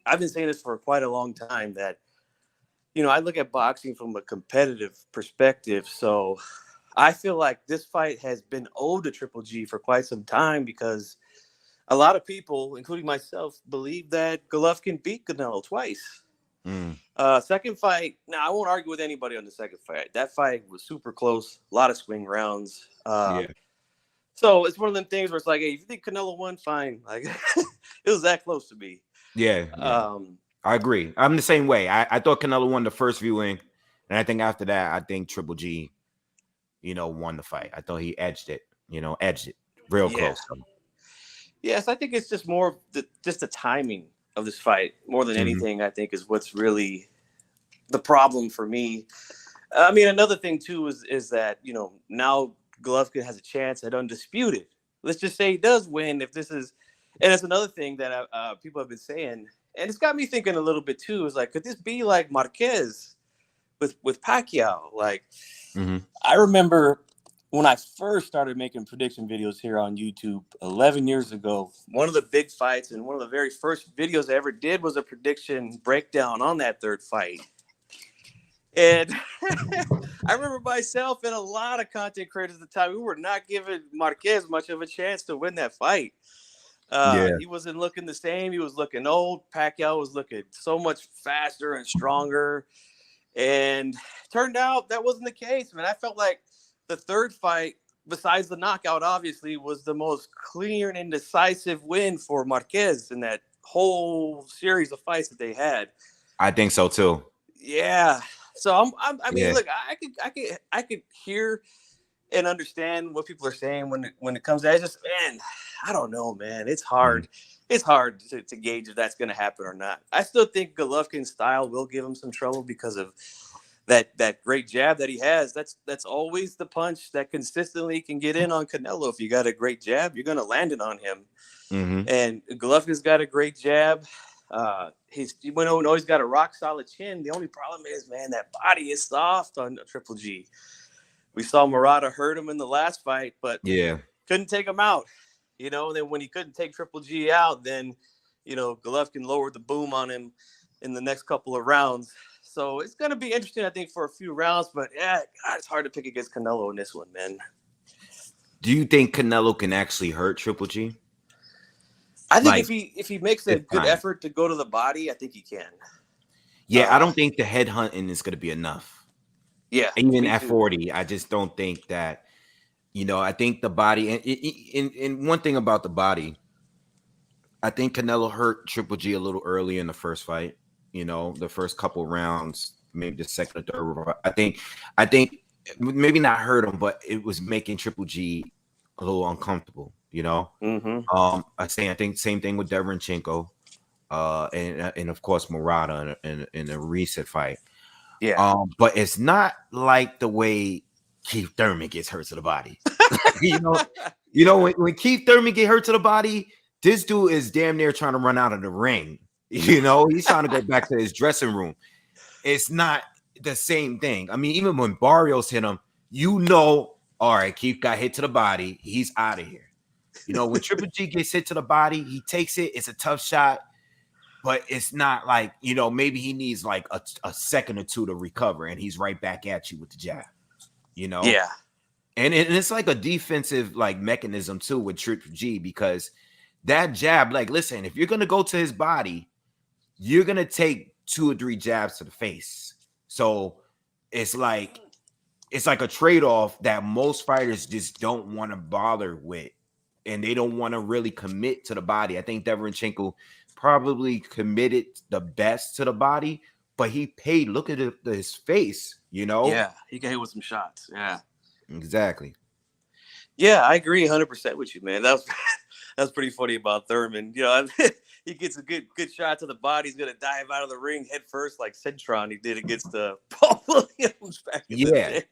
I've been saying this for quite a long time that, I look at boxing from a competitive perspective. So I feel like this fight has been owed to Triple G for quite some time because a lot of people, including myself, believe that Golovkin beat Canelo twice. Second fight, now I won't argue with anybody on the second fight. That fight was super close, a lot of swing rounds. Yeah. So it's one of them things where it's like, hey, if you think Canelo won, fine. Like it was that close to me. Yeah. I agree. I'm the same way. I thought Canelo won the first viewing, and I think after that, I think Triple G, won the fight. I thought he edged it real close. Yes, I think it's just more just the timing of this fight more than anything. I think is what's really the problem for me. I mean, another thing too is that now Golovkin has a chance at undisputed. Let's just say he does win if this is, and it's another thing that people have been saying, and it's got me thinking a little bit too. Is like, could this be like Marquez with Pacquiao? Like, I remember when I first started making prediction videos here on YouTube 11 years ago, one of the big fights and one of the very first videos I ever did was a prediction breakdown on that third fight. And I remember myself and a lot of content creators at the time, we were not giving Marquez much of a chance to win that fight. He wasn't looking the same. He was looking old. Pacquiao was looking so much faster and stronger. And turned out that wasn't the case, man. I felt like the third fight, besides the knockout, obviously, was the most clear and decisive win for Marquez in that whole series of fights that they had. I think so too. Yeah. So I mean, look, I could hear and understand what people are saying when it comes to that. Just, man, I don't know, man. It's hard. It's hard to gauge if that's going to happen or not. I still think Golovkin's style will give him some trouble because of that great jab that he has. That's always the punch that consistently can get in on Canelo. If you got a great jab, you're going to land it on him. Mm-hmm. And Golovkin's got a great jab. He went on, always got a rock solid chin. The only problem is, man, that body is soft on Triple G. We saw Murata hurt him in the last fight, but Yeah. couldn't take him out. Then when he couldn't take Triple G out, then, Golovkin lowered the boom on him in the next couple of rounds. So it's going to be interesting, I think, for a few rounds. But, yeah, God, it's hard to pick against Canelo in this one, man. Do you think Canelo can actually hurt Triple G? I think if he makes a good time. effort to go to the body, I think he can. Yeah, I don't think the head hunting is going to be enough. Yeah. Even at 40, I just don't think that, I think the body, and one thing about the body, I think Canelo hurt Triple G a little early in the first fight. The first couple rounds, maybe the second or third. I think maybe not hurt him, but it was making Triple G a little uncomfortable. Mm-hmm. I think same thing with Derenchenko, and of course Murata in a recent fight. Yeah. But it's not like the way Keith Thurman gets hurt to the body. When Keith Thurman get hurt to the body, this dude is damn near trying to run out of the ring. He's trying to go back to his dressing room. It's not the same thing. I mean, even when Barrios hit him, all right, Keith got hit to the body. He's out of here. When Triple G gets hit to the body, he takes it. It's a tough shot, but it's not like, maybe he needs like a second or two to recover, and he's right back at you with the jab, Yeah. And it's like a defensive like mechanism too with Triple G, because that jab, like, listen, if you're going to go to his body, you're going to take 2 or 3 jabs to the face. So it's like a trade-off that most fighters just don't want to bother with. And they don't want to really commit to the body. I think Derenchenko probably committed the best to the body, but he paid. Look at his face, Yeah, he got hit with some shots. Yeah. Exactly. Yeah, I agree 100% with you, man. That's pretty funny about Thurman. He gets a good shot to the body. He's going to dive out of the ring head first like Centron he did against Paul Williams back in the day.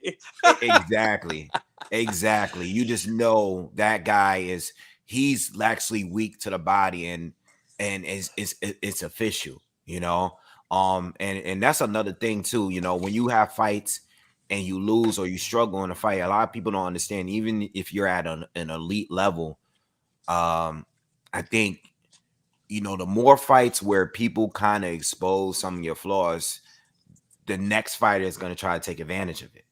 Exactly. You just know that guy he's actually weak to the body, and it's official, and that's another thing too, when you have fights and you lose or you struggle in a fight, a lot of people don't understand, even if you're at an elite level. I think, the more fights where people kind of expose some of your flaws, the next fighter is going to try to take advantage of it,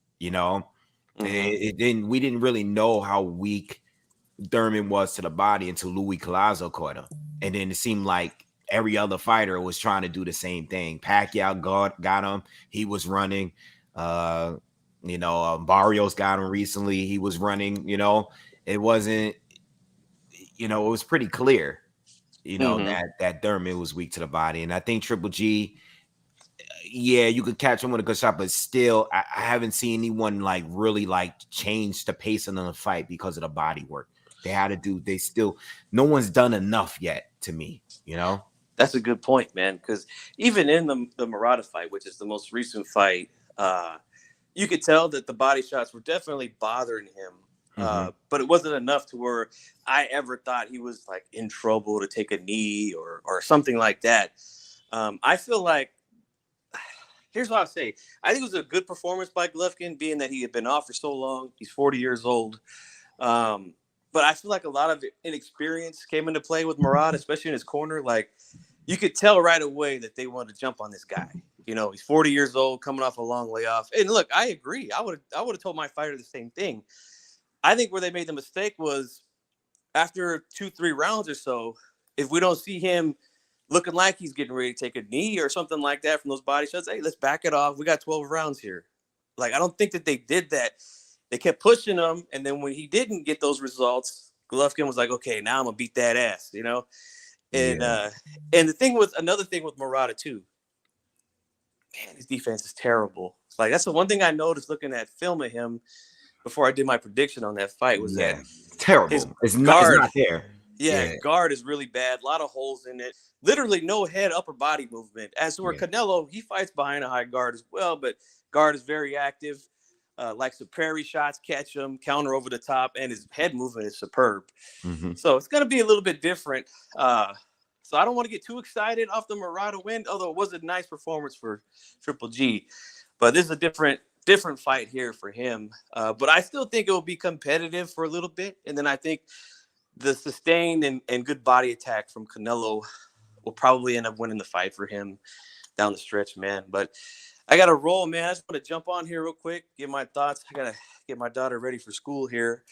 Mm-hmm. We didn't really know how weak Thurman was to the body until Louis Collazo caught him. And then it seemed like every other fighter was trying to do the same thing. Pacquiao got him. He was running. Barrios got him recently. He was running. It wasn't, it was pretty clear, Mm-hmm. that Thurman was weak to the body. And I think Triple G, yeah, you could catch him with a good shot, but still, I haven't seen anyone like really like change the pace of the fight because of the body work they had to do. No one's done enough yet to me, That's a good point, man, because even in the Murata fight, which is the most recent fight, you could tell that the body shots were definitely bothering him. Mm-hmm. But it wasn't enough to where I ever thought he was like in trouble to take a knee or something like that. I feel like, here's what I'll say. I think it was a good performance by Golovkin, being that he had been off for so long. He's 40 years old. But I feel like a lot of inexperience came into play with Murad, especially in his corner. Like, you could tell right away that they wanted to jump on this guy. He's 40 years old, coming off a long layoff. And look, I agree. I would have told my fighter the same thing. I think where they made the mistake was after 2-3 rounds or so, if we don't see him looking like he's getting ready to take a knee or something like that from those body shots, hey, let's back it off. We got 12 rounds here. Like, I don't think that they did that. They kept pushing him, and then when he didn't get those results, Golovkin was like, okay, now I'm going to beat that ass, And Yeah. And another thing with Murata too, man, his defense is terrible. Like, that's the one thing I noticed looking at film of him before I did my prediction on that fight was that terrible. It's guard, not there. Yeah, guard is really bad. A lot of holes in it. Literally no head, upper body movement. As for Canelo, he fights behind a high guard as well, but guard is very active. likes to parry shots, catch them, counter over the top, and his head movement is superb. Mm-hmm. So it's going to be a little bit different. So I don't want to get too excited off the Murata win, although it was a nice performance for Triple G. But this is a different fight here for him. But I still think it will be competitive for a little bit. And then I think the sustained and good body attack from Canelo will probably end up winning the fight for him down the stretch, man. But I got to roll, man. I just want to jump on here real quick, give my thoughts. I got to get my daughter ready for school here.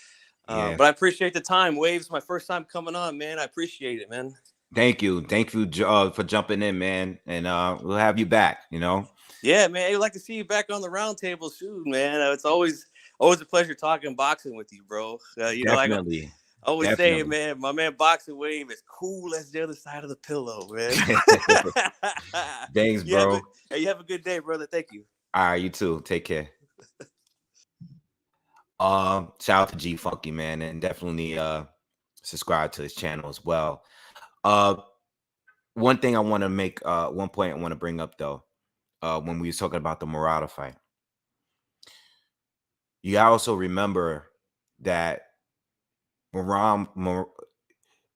Yeah. But I appreciate the time. Waves, my first time coming on, man. I appreciate it, man. Thank you for jumping in, man, and we'll have you back. Yeah, man. I'd like to see you back on the round table soon, man. It's always a pleasure talking boxing with you, bro. Definitely. I always say, man, my man BoxingWave is cool as the other side of the pillow, man. Thanks, bro. You have a good day, brother. Thank you. All right, you too. Take care. Shout out to G Funky, man, and definitely subscribe to his channel as well. One thing I want to make, one point I want to bring up though, when we was talking about the Murata fight, you gotta also remember that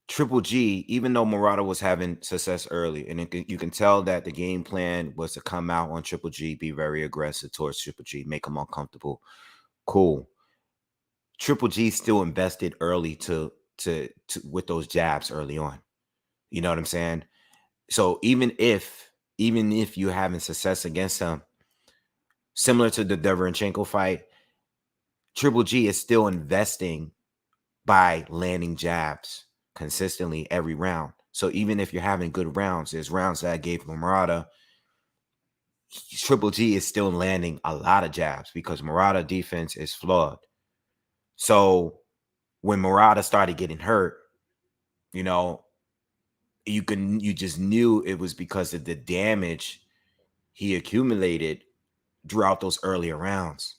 Triple G, even though Murata was having success early, and you can tell that the game plan was to come out on Triple G, be very aggressive towards Triple G, make him uncomfortable. Cool. Triple G still invested early to with those jabs early on. You know what I'm saying? So even if you're having success against him, similar to the Deverenchenko fight, Triple G is still investing by landing jabs consistently every round. So even if you're having good rounds, there's rounds that I gave Murata, Triple G is still landing a lot of jabs because Murata defense is flawed. So when Murata started getting hurt, you just knew it was because of the damage he accumulated throughout those earlier rounds.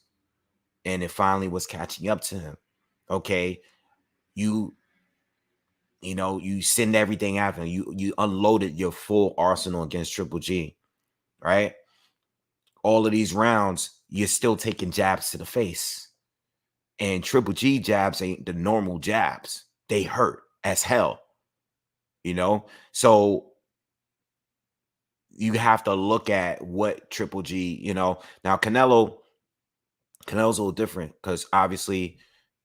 And it finally was catching up to him. Okay. You send everything after him. You unloaded your full arsenal against Triple G, right? All of these rounds, you're still taking jabs to the face. And Triple G jabs ain't the normal jabs. They hurt as hell. So you have to look at what Triple G, now Canelo's a little different because obviously,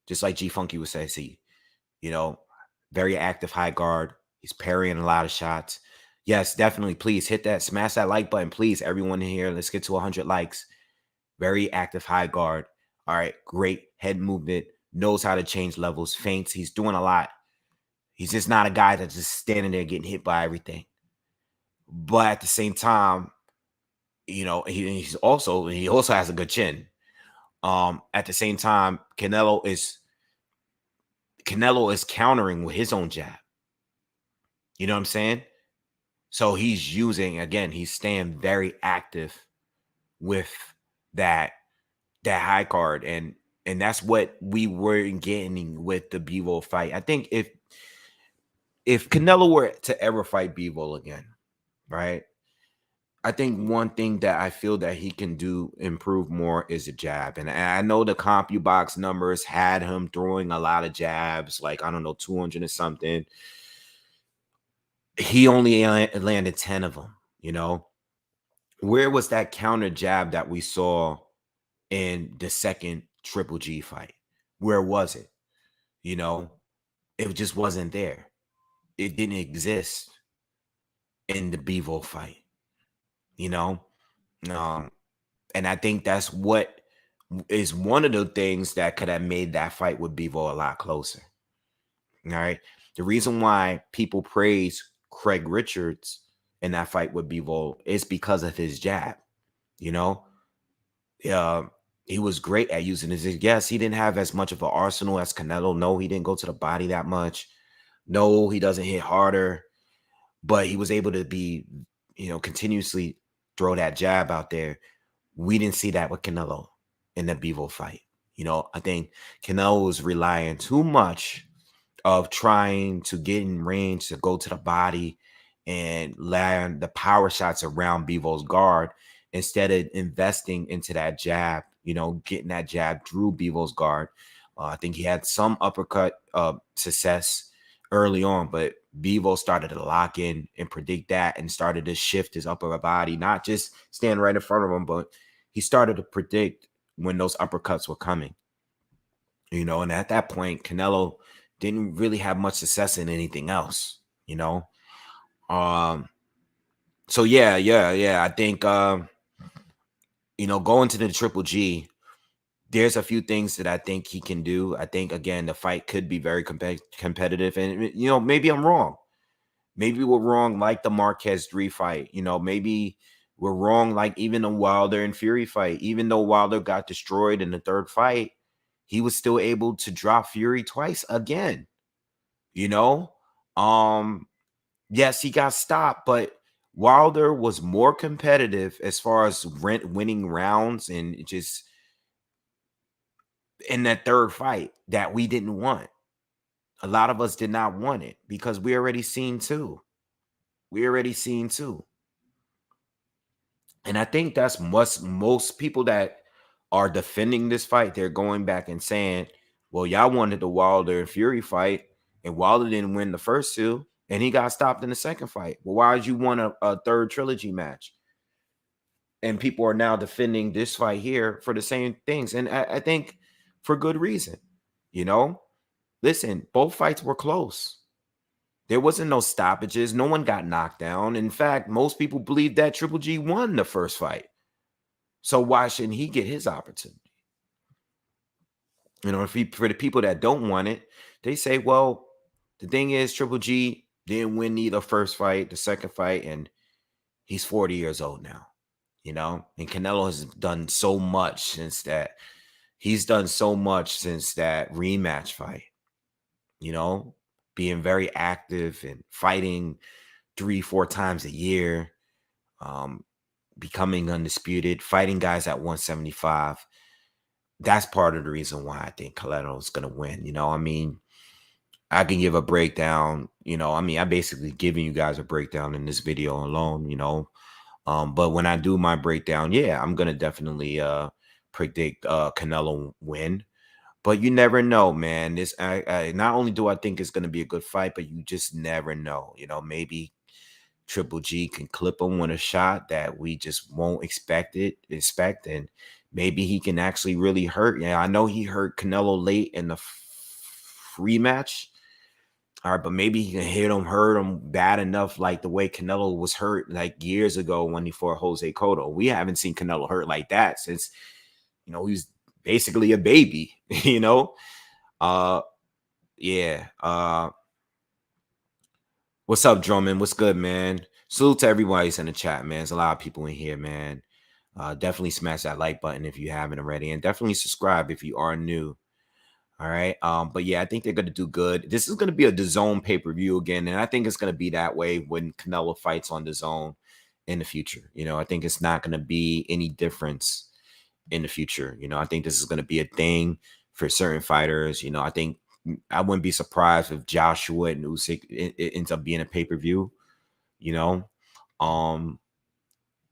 just like G Funky would say, very active high guard. He's parrying a lot of shots. Yes, definitely. Please smash that like button, please. Everyone in here, let's get to 100 likes. Very active high guard. All right, great head movement. Knows how to change levels, feints. He's doing a lot. He's just not a guy that's just standing there getting hit by everything. But at the same time, he also has a good chin. At the same time, Canelo is countering with his own jab. You know what I'm saying? So he's staying very active with that high card, and that's what we were getting with the Beaver fight. I think if Canelo were to ever fight Beaver again, right? I think one thing that I feel that he can improve more is a jab. And I know the CompuBox numbers had him throwing a lot of jabs, like, I don't know, 200 or something. He only landed 10 of them, Where was that counter jab that we saw in the second Triple G fight? Where was it? It just wasn't there. It didn't exist in the Beaver fight. And I think that's what is one of the things that could have made that fight with Beaver a lot closer. All right. The reason why people praise Craig Richards in that fight with Beaver is because of his jab. He was great at using his. Yes, he didn't have as much of an arsenal as Canelo. No, he didn't go to the body that much. No, he doesn't hit harder, but he was able to be, continuously throw that jab out there. We didn't see that with Canelo in the Beaver fight. I think Canelo was relying too much of trying to get in range to go to the body and land the power shots around Beaver's guard instead of investing into that jab getting that jab through Bevo's guard. I think he had some uppercut success early on, but Bevo started to lock in and predict that and started to shift his upper body, not just stand right in front of him, but he started to predict when those uppercuts were coming. And at that point, Canelo didn't really have much success in anything else, So yeah. I think going to the Triple G, there's a few things that I think he can do. I think again the fight could be very competitive, and maybe I'm wrong. Maybe we're wrong, like the Marquez 3 fight. Maybe we're wrong, like even the Wilder and Fury fight. Even though Wilder got destroyed in the third fight, he was still able to drop Fury twice again. Yes, he got stopped, but Wilder was more competitive as far as winning rounds and just in that third fight that we didn't want. A lot of us did not want it because we already seen two. And I think that's most people that are defending this fight, they're going back and saying, well, y'all wanted the Wilder and Fury fight, and Wilder didn't win the first two, and he got stopped in the second fight. Well, why did you want a third trilogy match? And people are now defending this fight here for the same things. And I think for good reason. Listen, both fights were close. There wasn't no stoppages. No one got knocked down. In fact, most people believe that Triple G won the first fight. So why shouldn't he get his opportunity? For the people that don't want it, they say, well, the thing is Triple G didn't win either first fight, the second fight, and he's 40 years old now. And Canelo has done so much since that. He's done so much since that rematch fight. Being very active and fighting 3-4 times a year, becoming undisputed, fighting guys at 175. That's part of the reason why I think Canelo is going to win. I can give a breakdown. I'm basically giving you guys a breakdown in this video alone. But when I do my breakdown, yeah, I'm going to definitely predict Canelo win. But you never know, man. This I not only do I think it's going to be a good fight, but you just never know. Maybe Triple G can clip him with a shot that we just won't expect, and maybe he can actually really hurt. Yeah, I know he hurt Canelo late in the rematch. All right, but maybe he can hurt him bad enough, like the way Canelo was hurt like years ago when he fought Jose Cotto. We haven't seen Canelo hurt like that since he was basically a baby. Yeah. What's up, Drummond? What's good, man? Salute to everybody who's in the chat, man. There's a lot of people in here, man. Definitely smash that like button if you haven't already, and definitely subscribe if you are new. All right. But yeah, I think they're gonna do good. This is gonna be a DAZN pay-per-view again, and I think it's gonna be that way when Canelo fights on DAZN in the future. I think it's not gonna be any difference in the future. I think this is gonna be a thing for certain fighters. I think I wouldn't be surprised if Joshua and Usyk it ends up being a pay-per-view.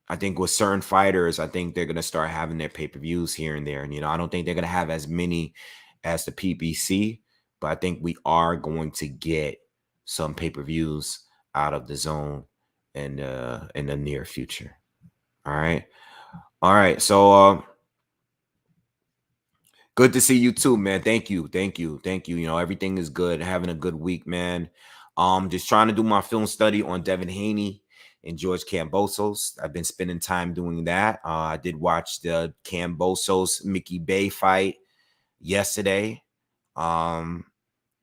I think with certain fighters, I think they're gonna start having their pay-per-views here and there. And I don't think they're gonna have as many as the PBC, but I think we are going to get some pay-per-views out of DAZN in the near future. All right. So good to see you too, man. Thank you. Everything is good. Having a good week, man. Just trying to do my film study on Devin Haney and George Kambosos. I've been spending time doing that. I did watch the Kambosos Mickey Bay fight yesterday. I've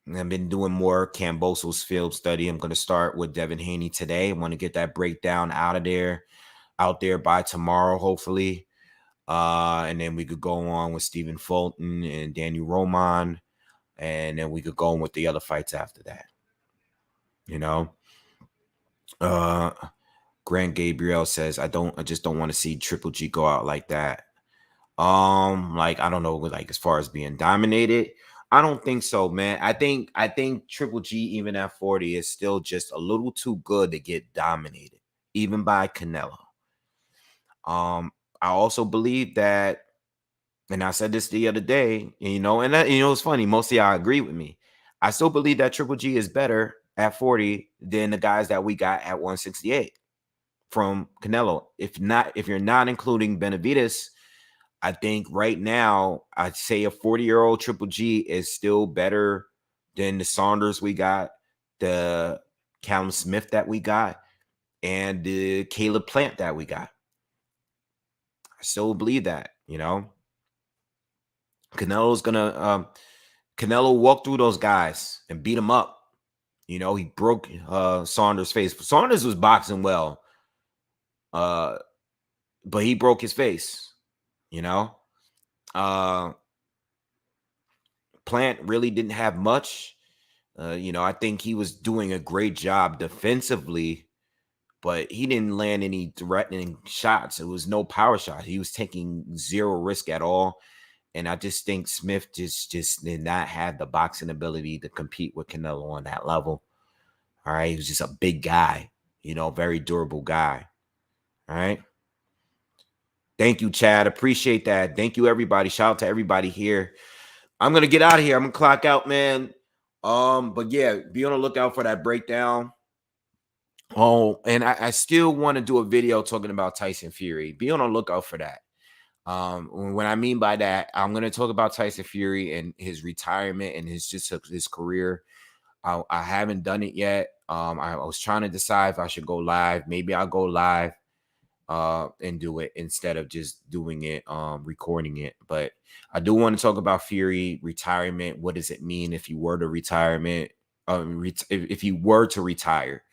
been doing more Kambosos film study. I'm going to start with Devin Haney today. I want to get that breakdown out there by tomorrow, hopefully. And then we could go on with Stephen Fulton and Daniel Roman, and then we could go on with the other fights after that. Grant Gabriel says, I just don't want to see Triple G go out like that. Like, I don't know, like as far as being dominated, I don't think so, man. I think Triple G, even at 40, is still just a little too good to get dominated, even by Canelo. I also believe that And I said this the other day, and it's funny. Most of y'all agree with me. I still believe that Triple G is better at 40 than the guys that we got at 168 from Canelo. If you're not including Benavidez, I think right now I'd say a 40-year-old Triple G is still better than the Saunders we got, the Callum Smith that we got, and the Caleb Plant that we got. I still believe that, Canelo's gonna Canelo walked through those guys and beat them up. He broke Saunders' face. Saunders was boxing well, but he broke his face. Plant really didn't have much. I think he was doing a great job defensively, but he didn't land any threatening shots. It was no power shot. He was taking zero risk at all. And I just think Smith just did not have the boxing ability to compete with Canelo on that level. All right. He was just a big guy, very durable guy. All right. Thank you, Chad. Appreciate that. Thank you, everybody. Shout out to everybody here. I'm going to get out of here. I'm going to clock out, man. But yeah, be on the lookout for that breakdown. Oh, and I still want to do a video talking about Tyson Fury. Be on the lookout for that. What I mean by that, I'm going to talk about Tyson Fury and his retirement and his career. I haven't done it yet. I was trying to decide if I should go live. Maybe I'll go live and do it instead of just doing it, recording it. But I do want to talk about Fury retirement. What does it mean if you were to retirement? If you were to retire,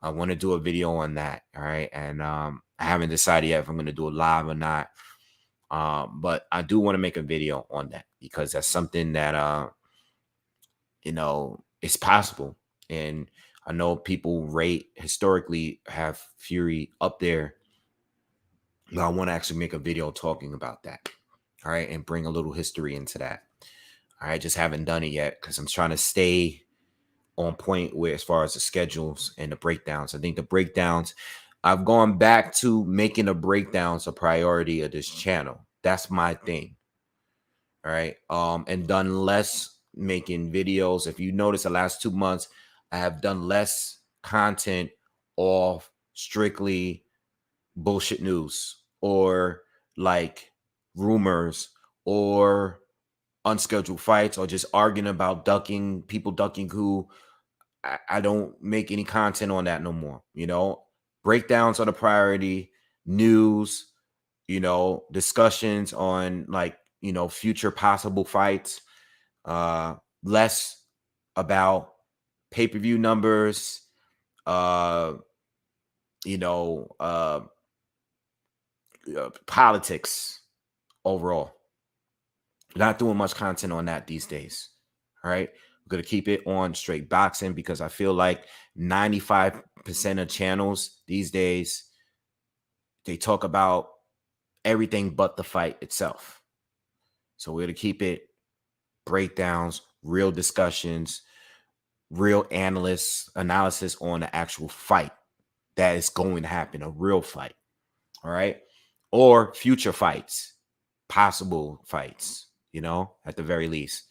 I want to do a video on that. All right, and I haven't decided yet if I'm going to do it live or not. But I do want to make a video on that because that's something that it's possible. And I know people historically have Fury up there. But I want to actually make a video talking about that. All right, and bring a little history into that. All right, just haven't done it yet because I'm trying to stay on point with as far as the schedules and the breakdowns. I think the breakdowns, I've gone back to making the breakdowns a priority of this channel. That's my thing. All right. And done less making videos. If you notice the last 2 months, I have done less content off strictly bullshit news or like rumors or unscheduled fights or just arguing about people ducking who I don't make any content on that no more. Breakdowns are the priority, news, discussions on future possible fights, less about pay-per-view numbers, politics overall. Not doing much content on that these days. All right. We're going to keep it on straight boxing because I feel like 95% of channels these days, they talk about everything but the fight itself. So we're going to keep it breakdowns, real discussions, real analysis on the actual fight that is going to happen, a real fight. All right. Or future fights, possible fights, at the very least.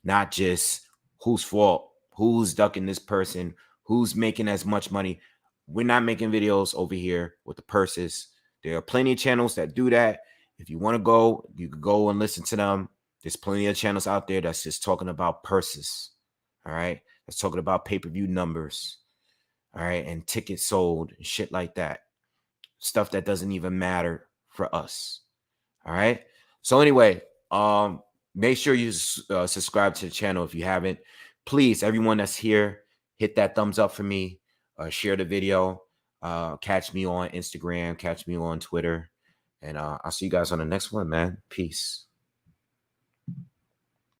Not just whose fault, who's ducking this person, who's making as much money. We're not making videos over here with the purses. There are plenty of channels that do that. If you want to go, you can go and listen to them. There's plenty of channels out there that's just talking about purses. All right. That's talking about pay-per-view numbers. All right. And tickets sold and shit like that. Stuff that doesn't even matter for us. All right. So anyway, make sure you subscribe to the channel if you haven't. Please, everyone that's here, hit that thumbs up for me. Share the video. Catch me on Instagram. Catch me on Twitter. And I'll see you guys on the next one, man. Peace.